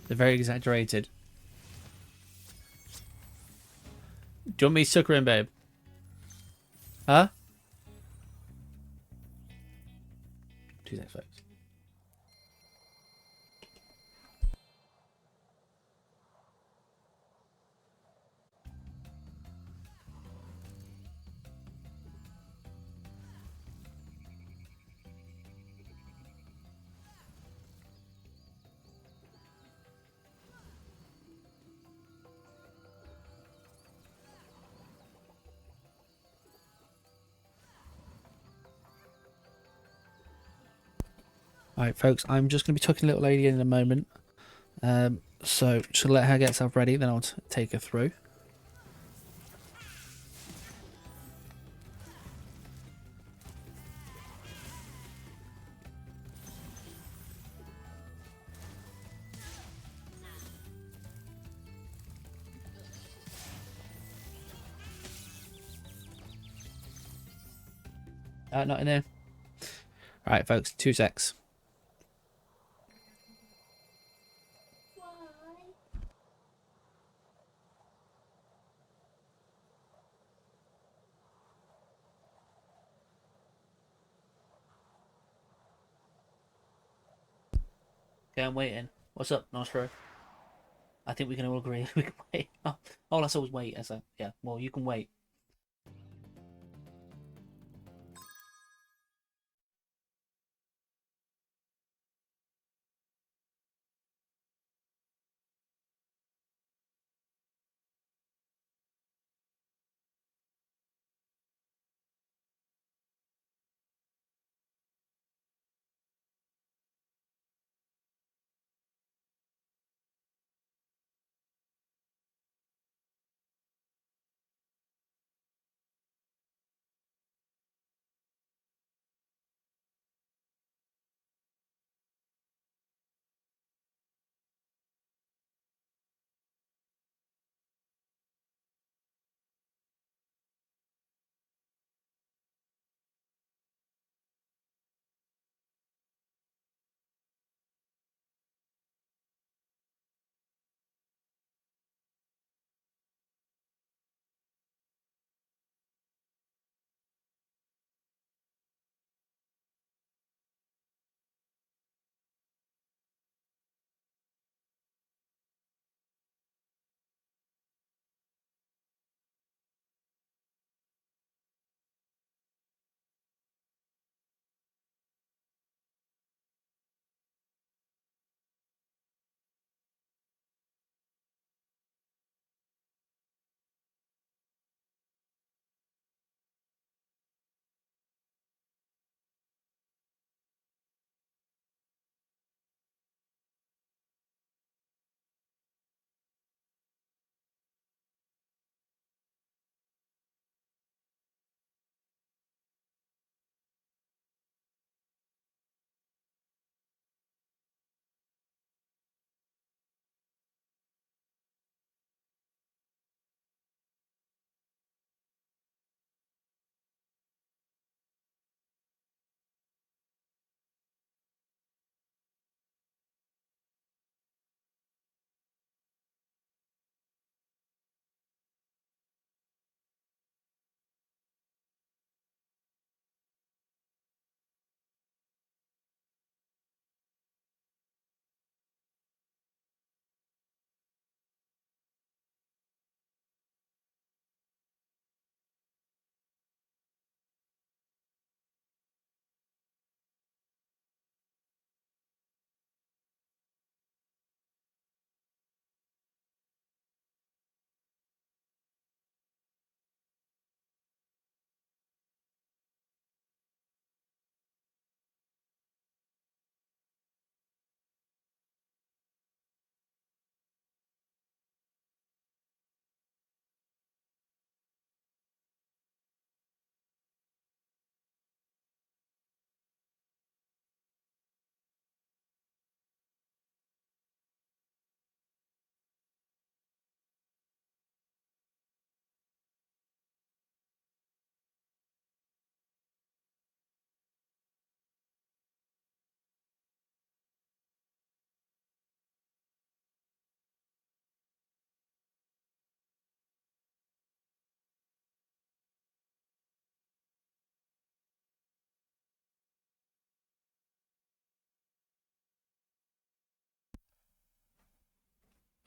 They're very exaggerated. Do you want me to tuck her in, babe? Huh? 2 seconds, folks. Alright, folks, I'm just going to be tucking little lady in a moment. So, just let her get herself ready, then I'll take her through. Not in there. Alright, folks, 2 secs. Okay, I'm waiting. What's up, Nostro? I think we can all agree we can wait. Oh, let's always wait. Yeah, well, you can wait.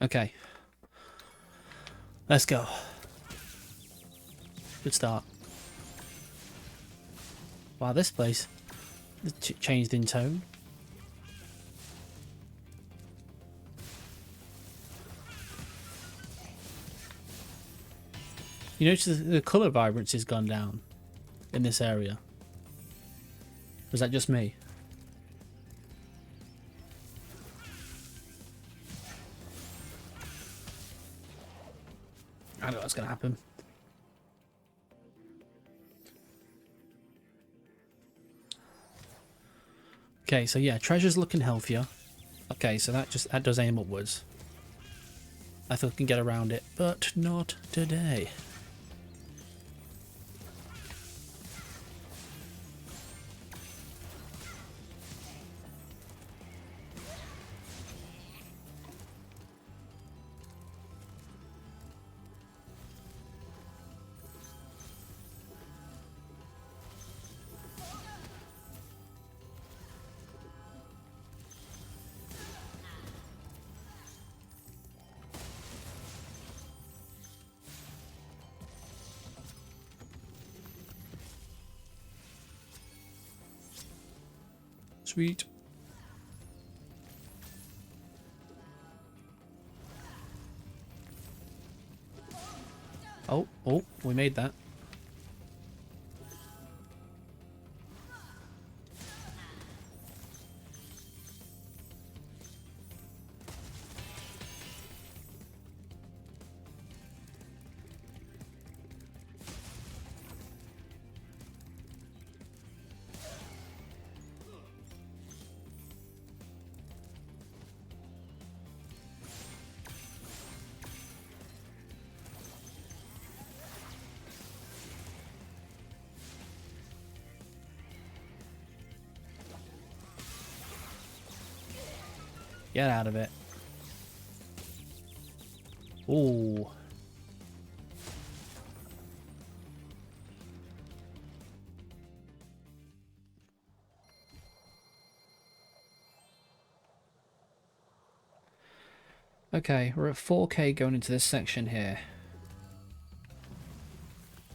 Okay. Let's go. Good start. Wow, this place changed in tone. You notice the colour vibrance has gone down in this area. Was that just me? know what's going to happen. Okay, so yeah, treasure's looking healthier. Okay, so that does aim upwards. I thought I can get around it, but not today. Sweet. Oh, we made that. Get out of it. Ooh. Okay, we're at 4K going into this section here.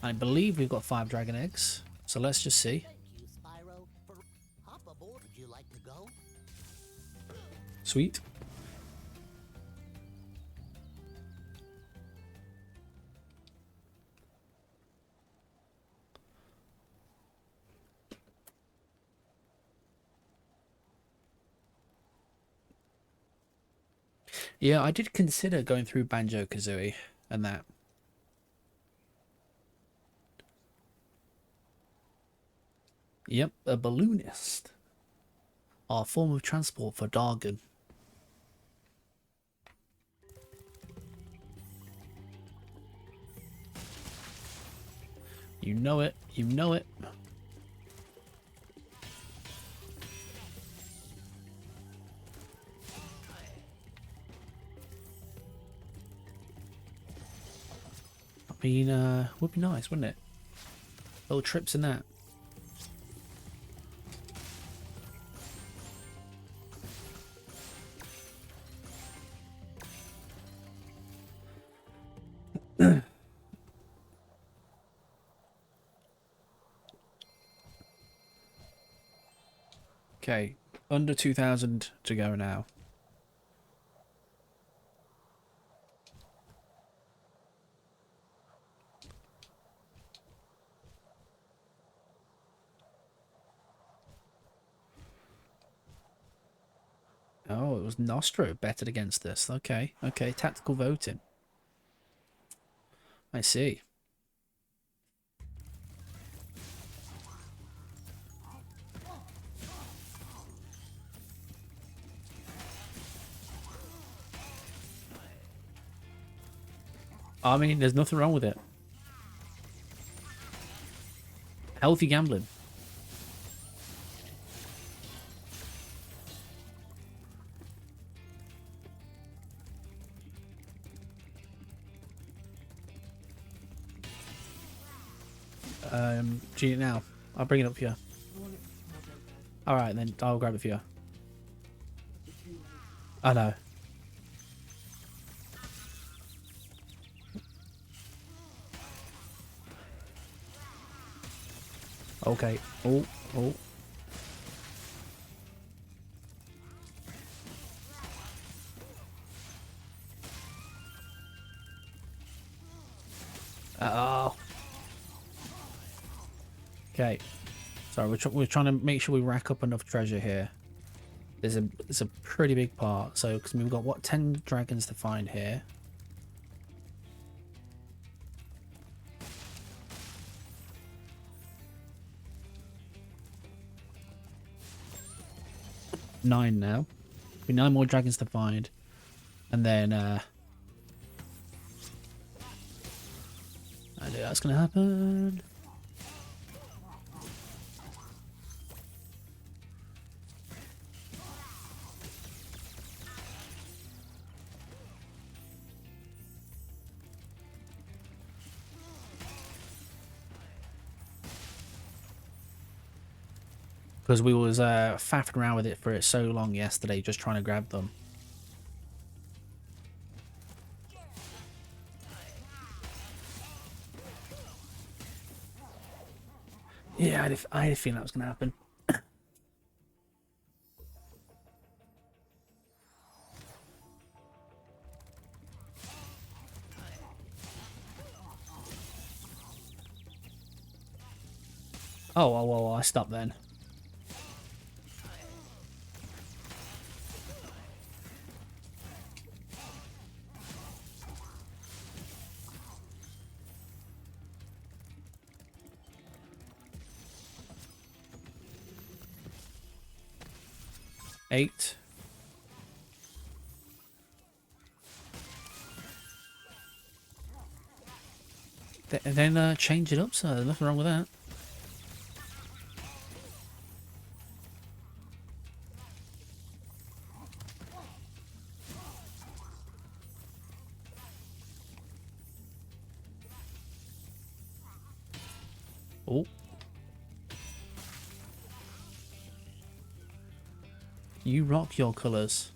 I believe we've got 5 dragon eggs, so let's just see. Thank you, Spyro, for hop aboard. Would you like to go? Sweet. Yeah, I did consider going through Banjo-Kazooie and that. Yep, a balloonist. Our form of transport for Dargon. You know it, you know it. I mean, would be nice, wouldn't it? Little trips in that. Okay, under 2,000 to go now. Oh, it was Nostro betted against this. Okay, okay, tactical voting. I see. I mean, there's nothing wrong with it. Healthy gambling. Do you need it now? I'll bring it up for you. Alright, then I'll grab it for you. I know. Okay. Oh, oh. Oh. Okay. Sorry, we're trying to make sure we rack up enough treasure here. There's a pretty big part. So, because we've got what 10 dragons to find here. 9 now. Be 9 more dragons to find. And then, I know that's gonna happen. Because we was faffing around with it for so long yesterday, just trying to grab them. Yeah, I had a feeling that was going to happen. Oh, well, I stopped then. Eight. Then change it up, sir. There's nothing wrong with that. Oh. You rock your colours.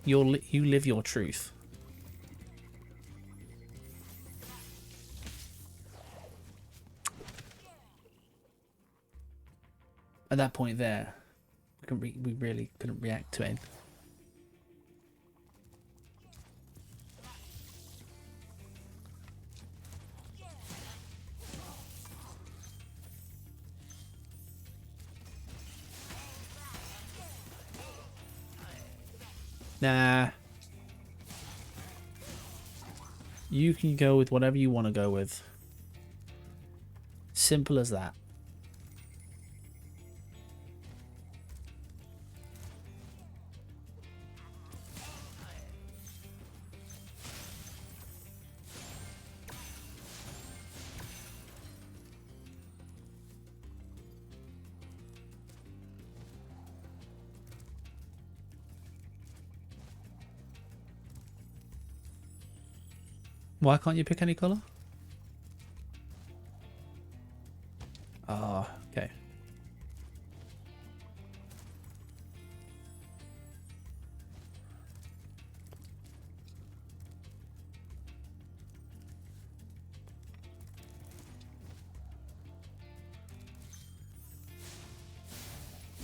You live your truth. At that point there, we really couldn't react to it. Nah. You can go with whatever you want to go with. Simple as that. Why can't you pick any colour? Ah, okay.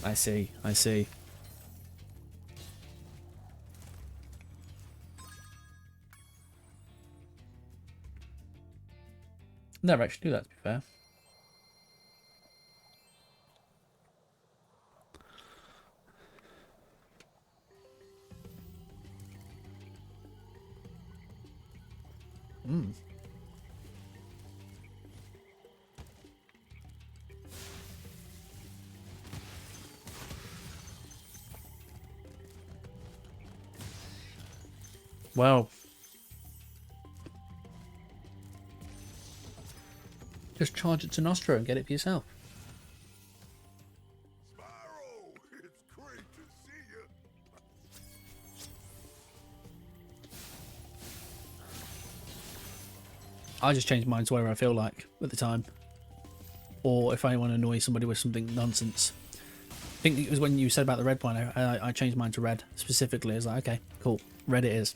I see, I see. Never actually do that, to be fair. Mm. Well, just charge it to Nostro and get it for yourself. Spyro, it's great to see you. I just change mine to whatever I feel like at the time. Or if I want to annoy somebody with something nonsense. I think it was when you said about the red one, I changed mine to red specifically. I was like, okay, cool, red it is.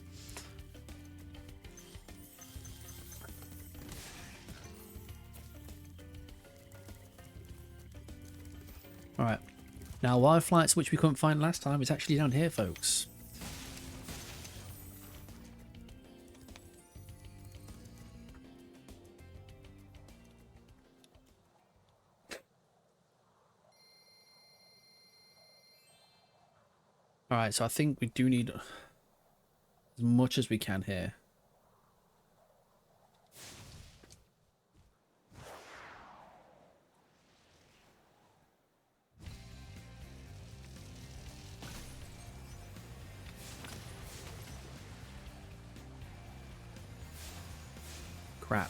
Alright, now live flights, which we couldn't find last time, it's actually down here, folks. Alright, so I think we do need as much as we can here. crap.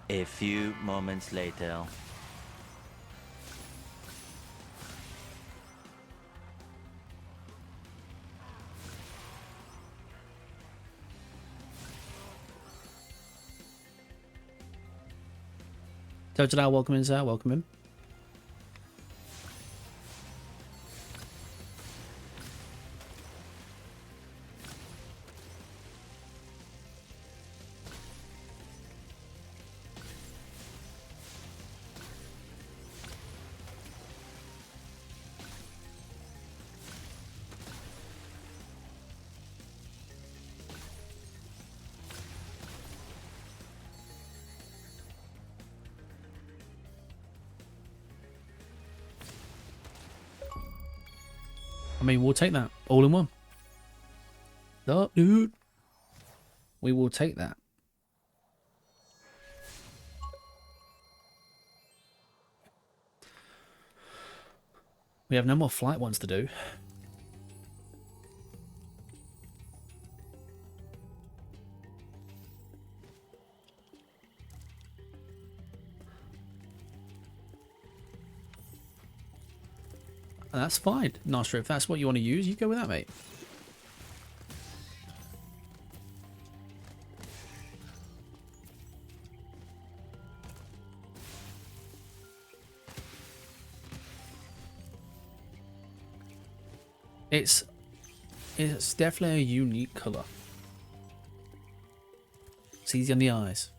A few moments later. Total, welcome in, sir. Welcome in. I mean, we'll take that all in one. No, dude. We will take that. We have no more flight ones to do. And that's fine, Nostra. If that's what you want to use, you go with that, mate. It's definitely a unique colour. It's easy on the eyes.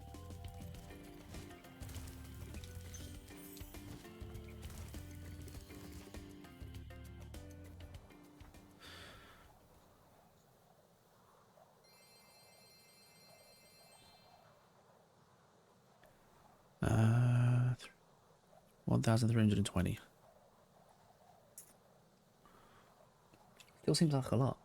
Uh, 1,320. Still seems like a lot.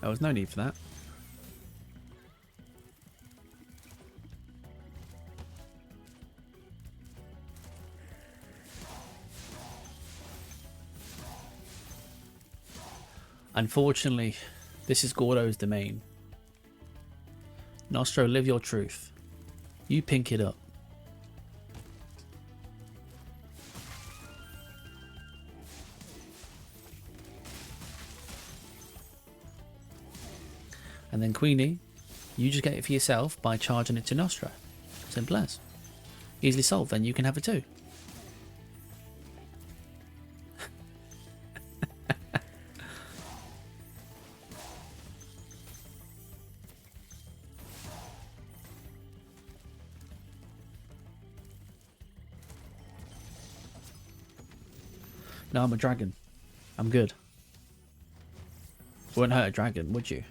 There was no need for that. Unfortunately, this is Gordo's domain. Nostro, live your truth. You pink it up. And then Queenie, you just get it for yourself by charging it to Nostro. Simple as. Easily solved, then you can have it too. No, I'm a dragon. I'm good. Wouldn't hurt a dragon, would you?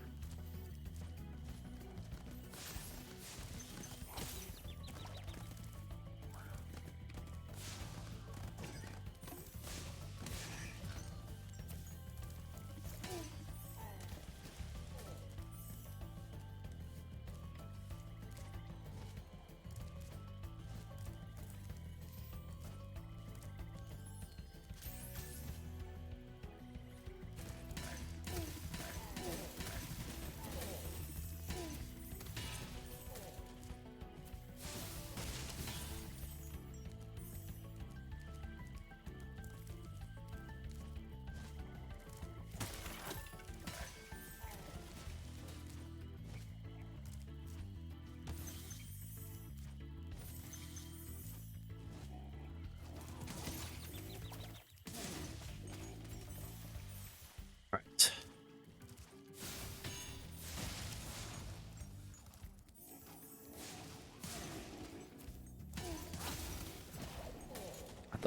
Right.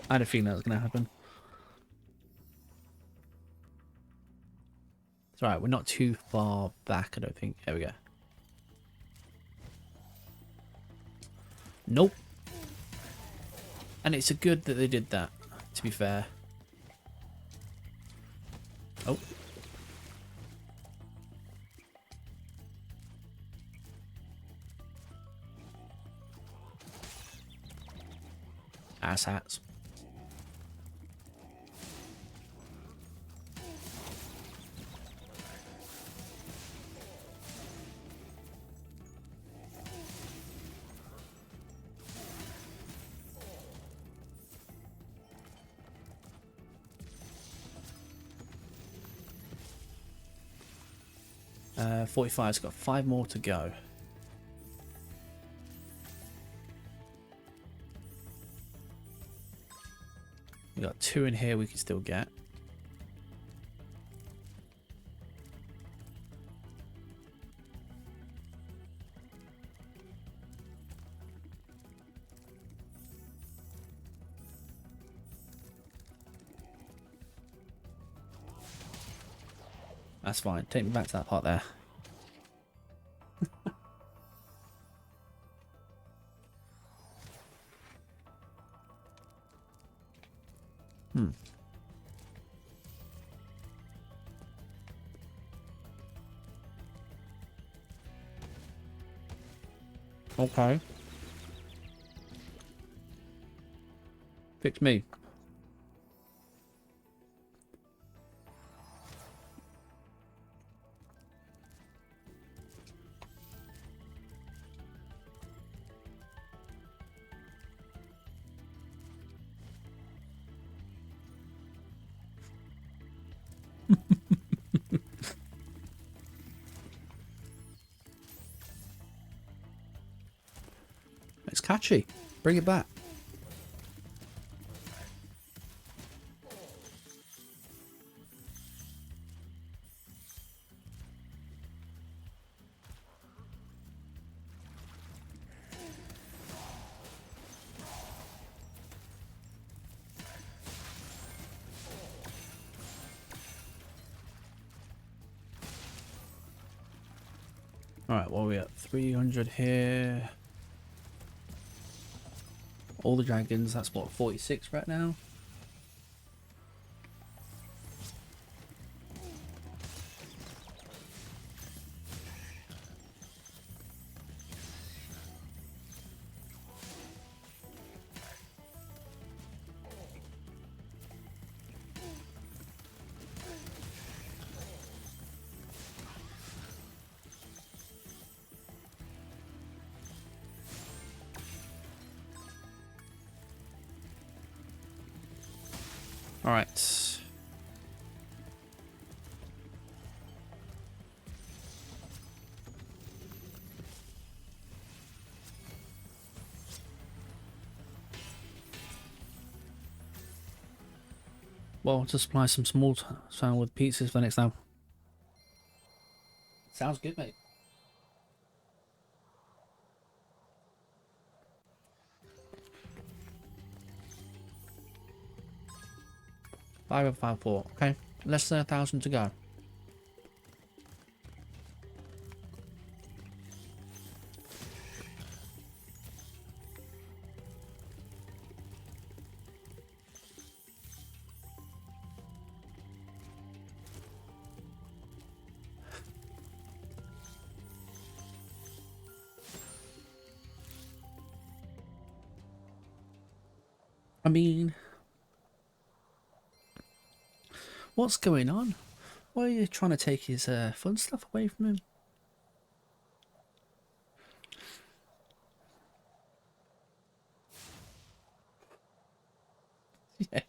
I had a feeling that was going to happen. It's alright, we're not too far back, I don't think. There we go. Nope. And it's a good that they did that, to be fair. Oh. Ass hats. Uh, 45's got 5 more to go. We got 2 in here we can still get. That's fine. Take me back to that part there. Okay. Fix me. It's catchy. Bring it back. Alright, what are we at? 300 here. All the dragons, that's what, 46 right now? Alright. Well, to supply some small town with pizzas for next time. Sounds good, mate. Five of 5 4. Okay, less than 1,000 to go. I mean, what's going on? Why are you trying to take his fun stuff away from him? Yeah.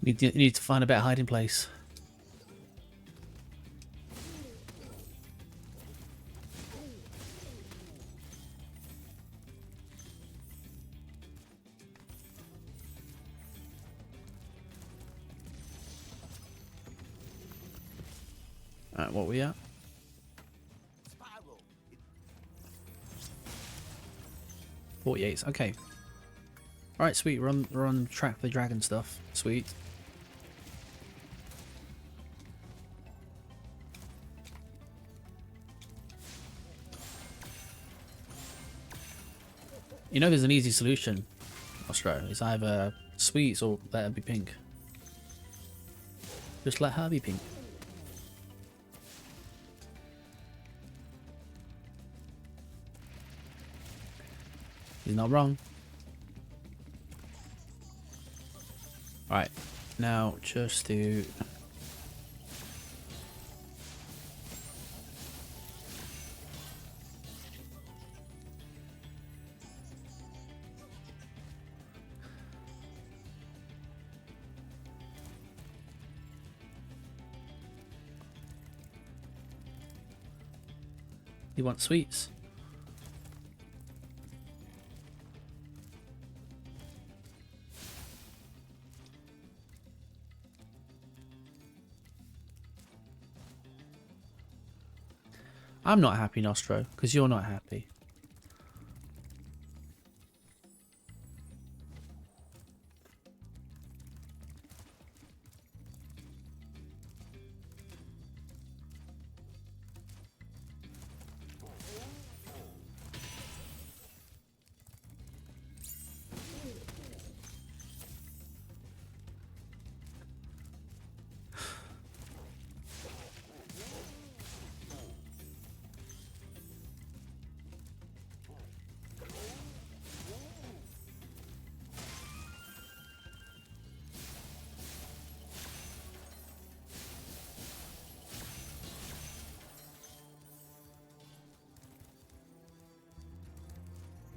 Need to find a better hiding place. Alright, what we at? Spyro. 48. Okay. Alright, sweet. We're on track for the dragon stuff. Sweet. You know there's an easy solution, Ostro. It's either sweets or let her be pink. Just let her be pink. He's not wrong. Alright, now just do... You want sweets? I'm not happy, Nostro, because you're not happy.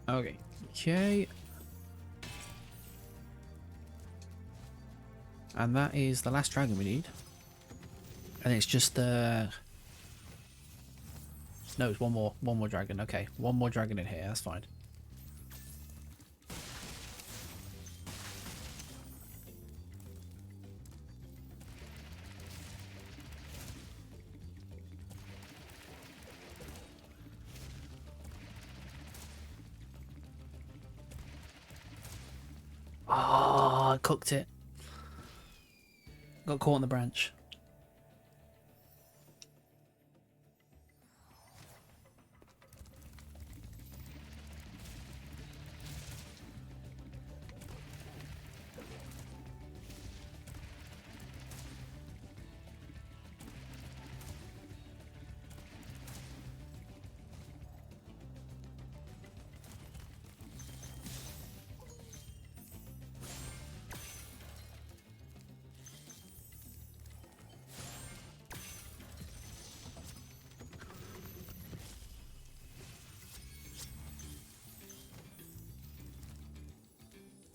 Okay. Okay. And that is the last dragon we need. And it's just no, it's one more dragon. Okay, one more dragon in here. That's fine. Oh, I cooked it. Got caught on the branch.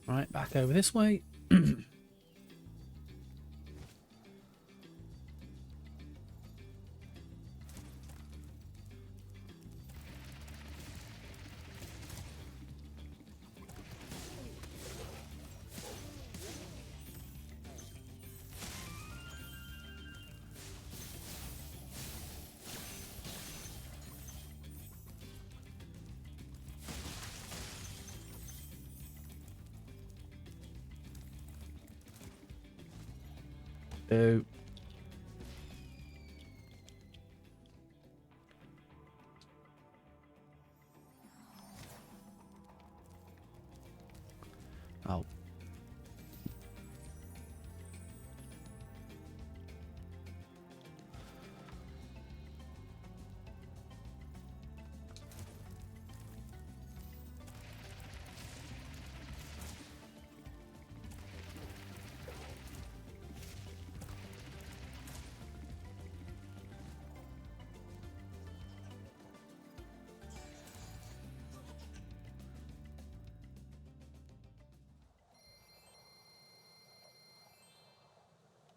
Right, back over this way. Boo. Oh.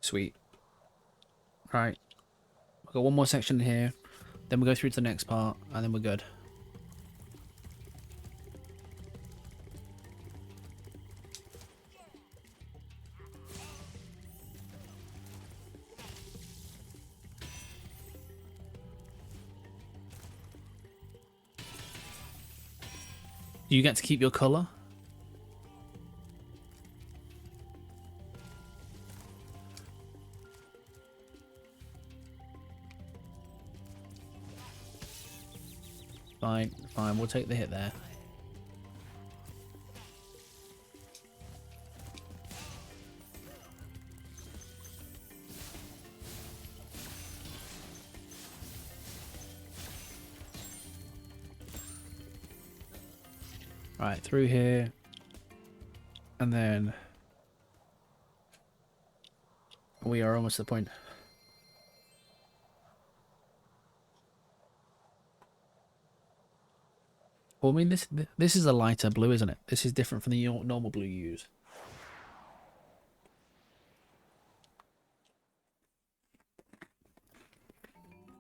Sweet. Right. We've got one more section here. Then we'll go through to the next part, and then we're good. Do you get to keep your colour? Fine, fine, we'll take the hit there. Right, through here. And then we are almost at the point. Well, I mean, this is a lighter blue, isn't it? This is different from the normal blue you use.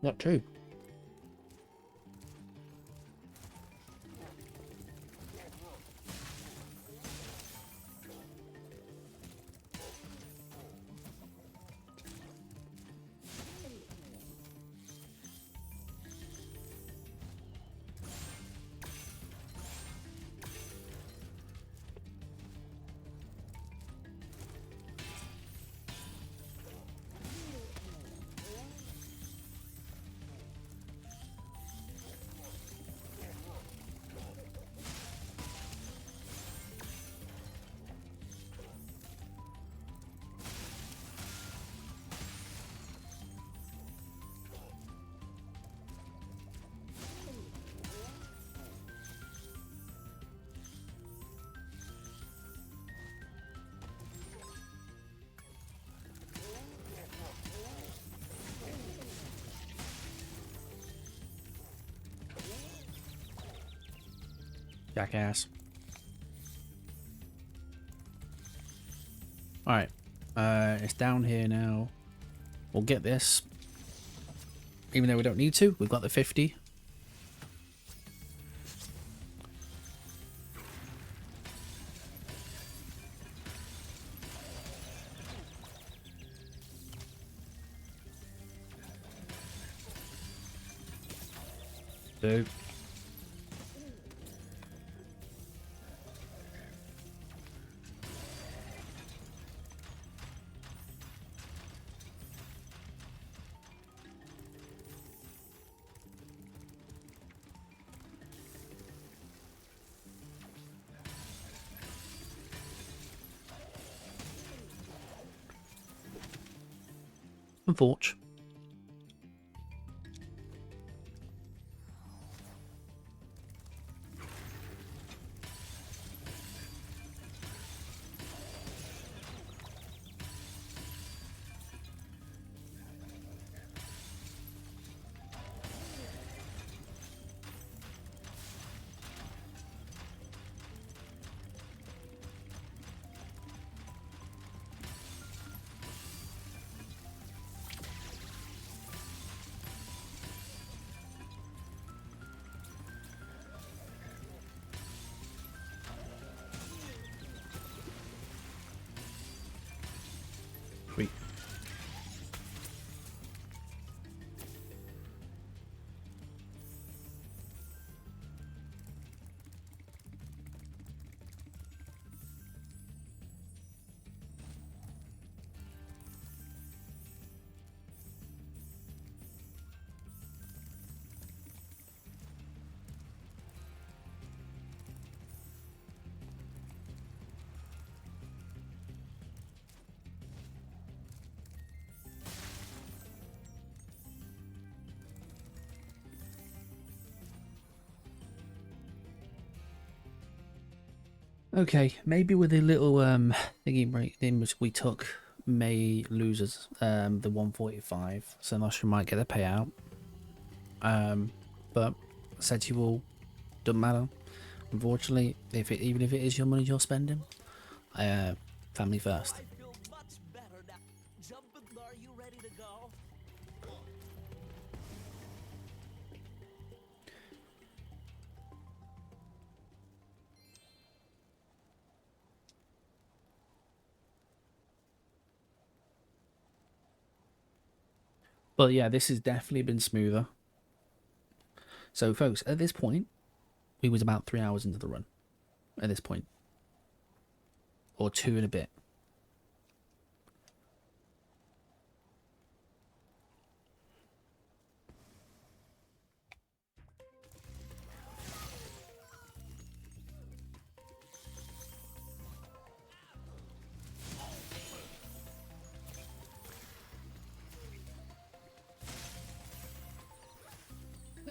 Not true. Jackass. Alright. It's down here now. We'll get this. Even though we don't need to. We've got the 50. Two. And Forge. Sweet. Okay, maybe with a little thingy break in which we took may lose us the 145, so Nostra might get a payout. But said to you all, doesn't matter. Unfortunately, even if it is your money you're spending, family first. I feel much better now. Jumping But yeah, this has definitely been smoother. So, folks, at this point, we was about 3 hours into the run. At this point, or 2 and a bit.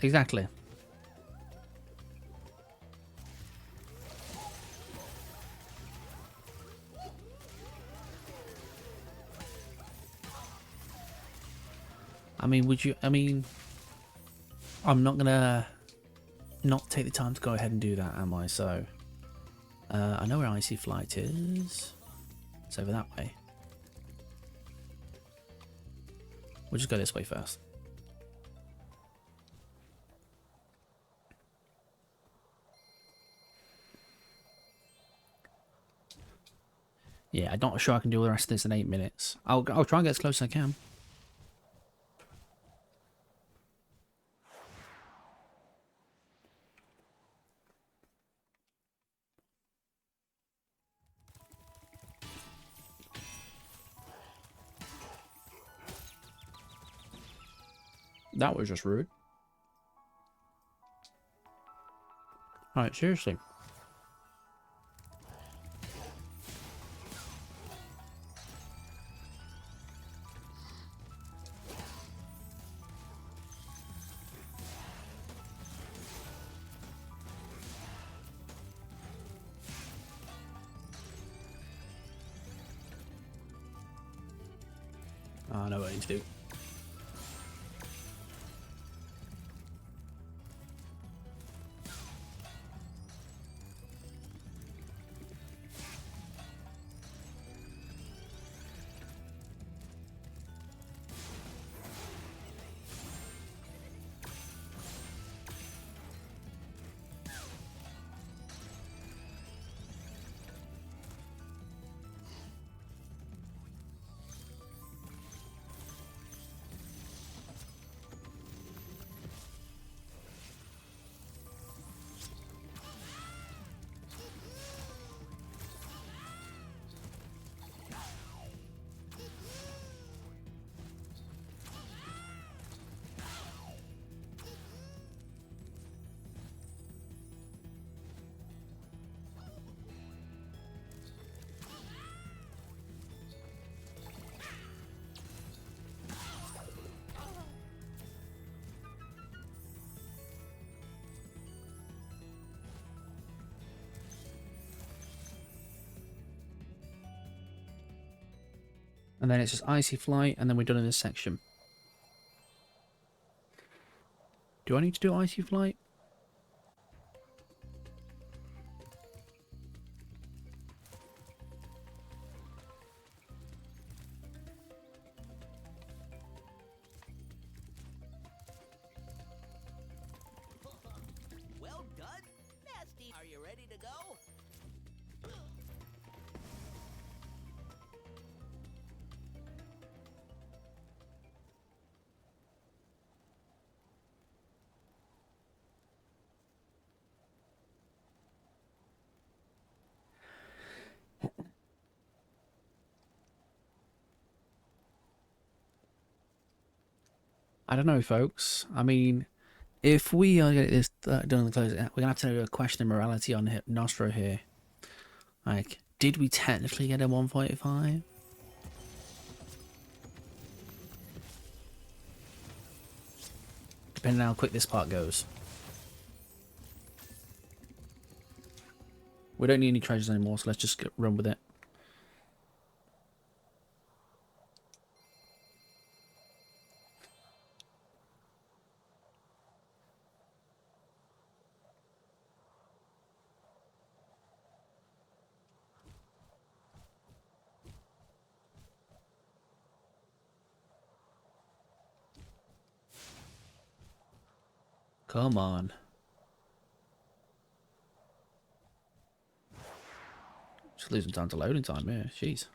Exactly. I mean, would you? I mean, I'm not gonna not take the time to go ahead and do that, am I? So, I know where Icy Flight is. It's over that way. We'll just go this way first. Yeah, I'm not sure I can do all the rest of this in 8 minutes. I'll try and get as close as I can. That was just rude. Alright, seriously. I know what I need to do. And then it's just Icy Flight, and then we're done in this section. Do I need to do Icy Flight? Well done, Nasty. Are you ready to go? I don't know, folks. I mean, if we are get this done in the close, we're gonna have to do a question of morality on Nostro here. Like, did we technically get a 145? Depending on how quick this part goes. We don't need any treasures anymore, so let's just run with it. Come on. Just losing time to loading time here. Jeez.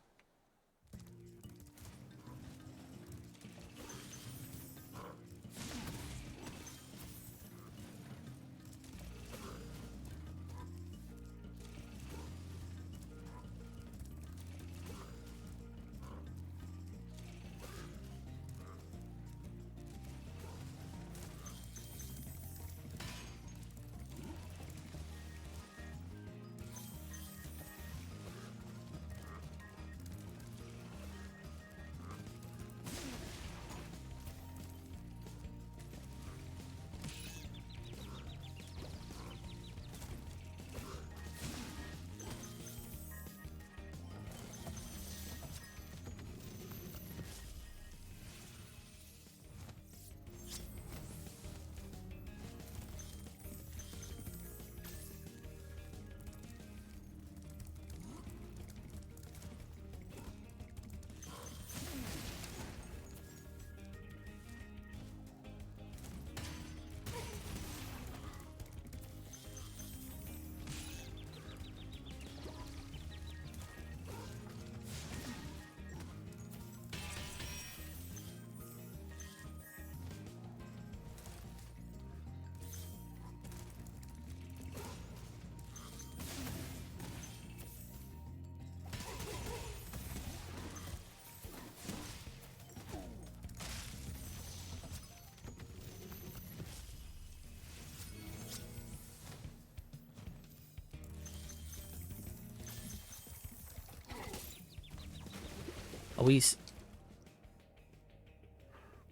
Are we...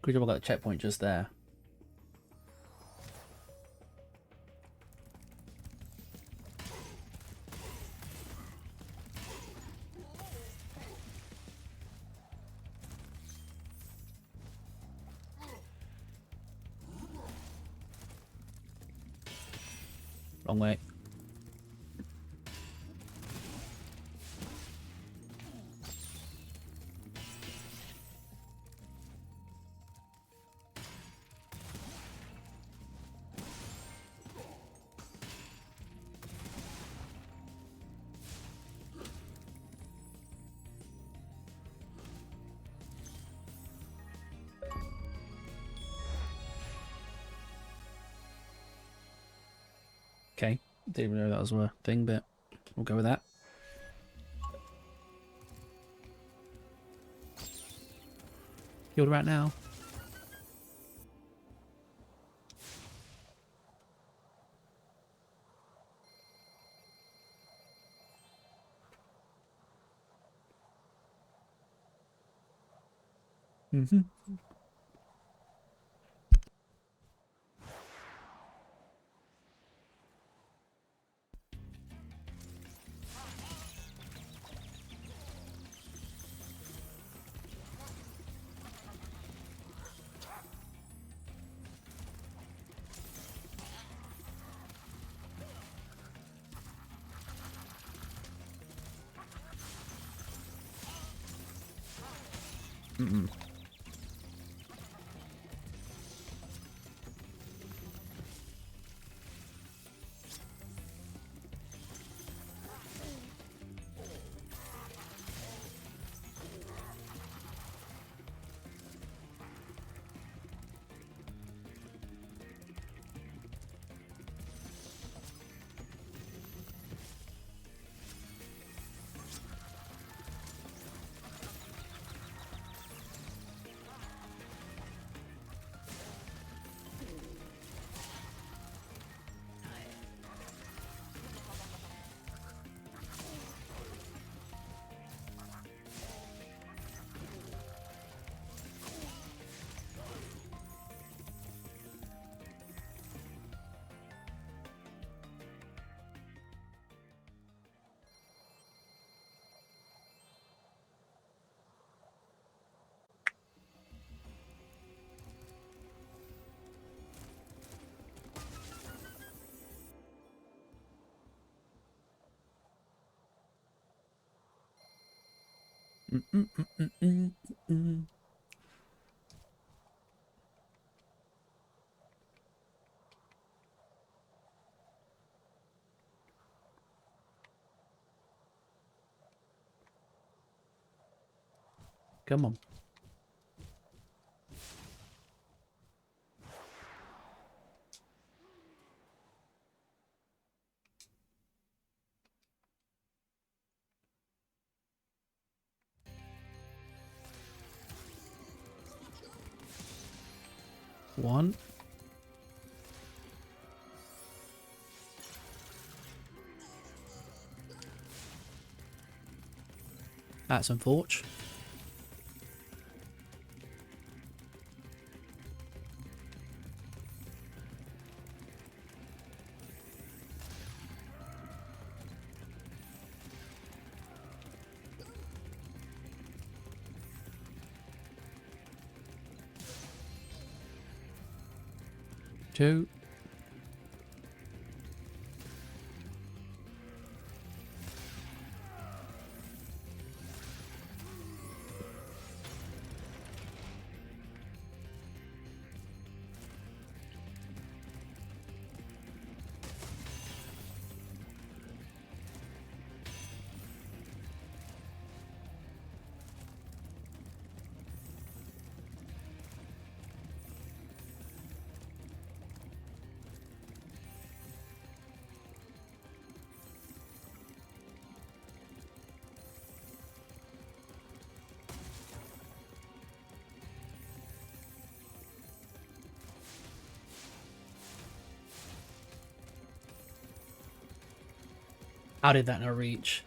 Good job I got the checkpoint just there. Wrong way. Okay. Didn't even know that was a thing, but we'll go with that. Healed right now. Mm-hmm. Mm-mm. Mm-mm-mm-mm-mm-mm. Come on. One. That's unfortunate. Two. How did that not reach?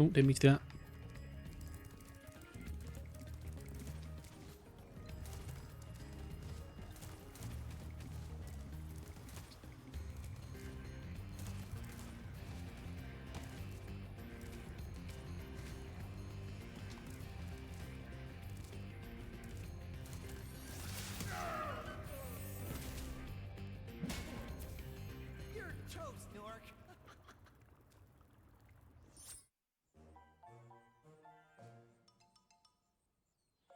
Oh, didn't mean to do that. You're toast, Nork.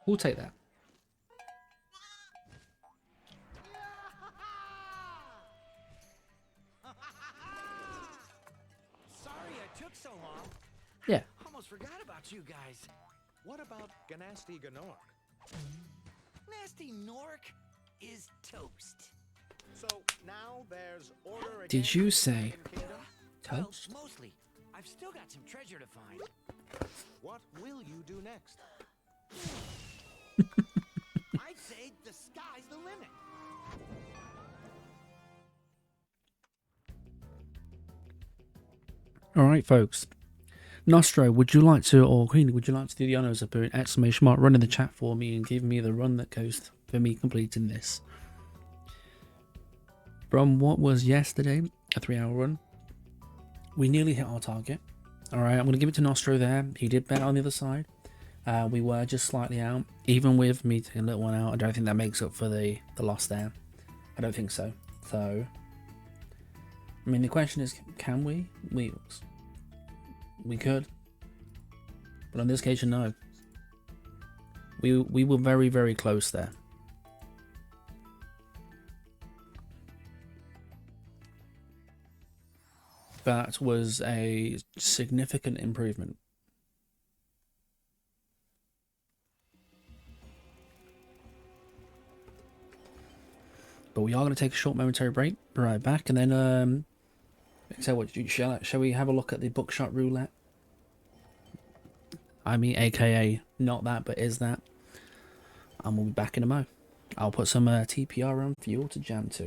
We'll take that. Sorry I took so long. Yeah. Almost forgot about you guys. What about Ganasty Ganork? Nasty Nork is toast. So now there's order again. Did you in the say Dragon Kingdom? toast? Well, mostly. I've still got some treasure to find. What will you do next? I'd say the sky's the limit. All right, folks. Nostro, would you like to, or Queenie, would you like to do the honors of putting exclamation mark run in the chat for me and give me the run that goes for me completing this? From what was yesterday, a 3-hour run, we nearly hit our target. All right, I'm going to give it to Nostro there. He did better on the other side. We were just slightly out. Even with me taking a little one out, I don't think that makes up for the loss there. I don't think so. So, I mean, the question is, can we? We could. But on this occasion, no. We were very, very close there. That was a significant improvement. But we are going to take a short momentary break. Be right back, and then so what? Shall we have a look at the bookshot roulette? I mean, AKA not that, but is that? And we'll be back in a mo. I'll put some TPR on for you all to jam to.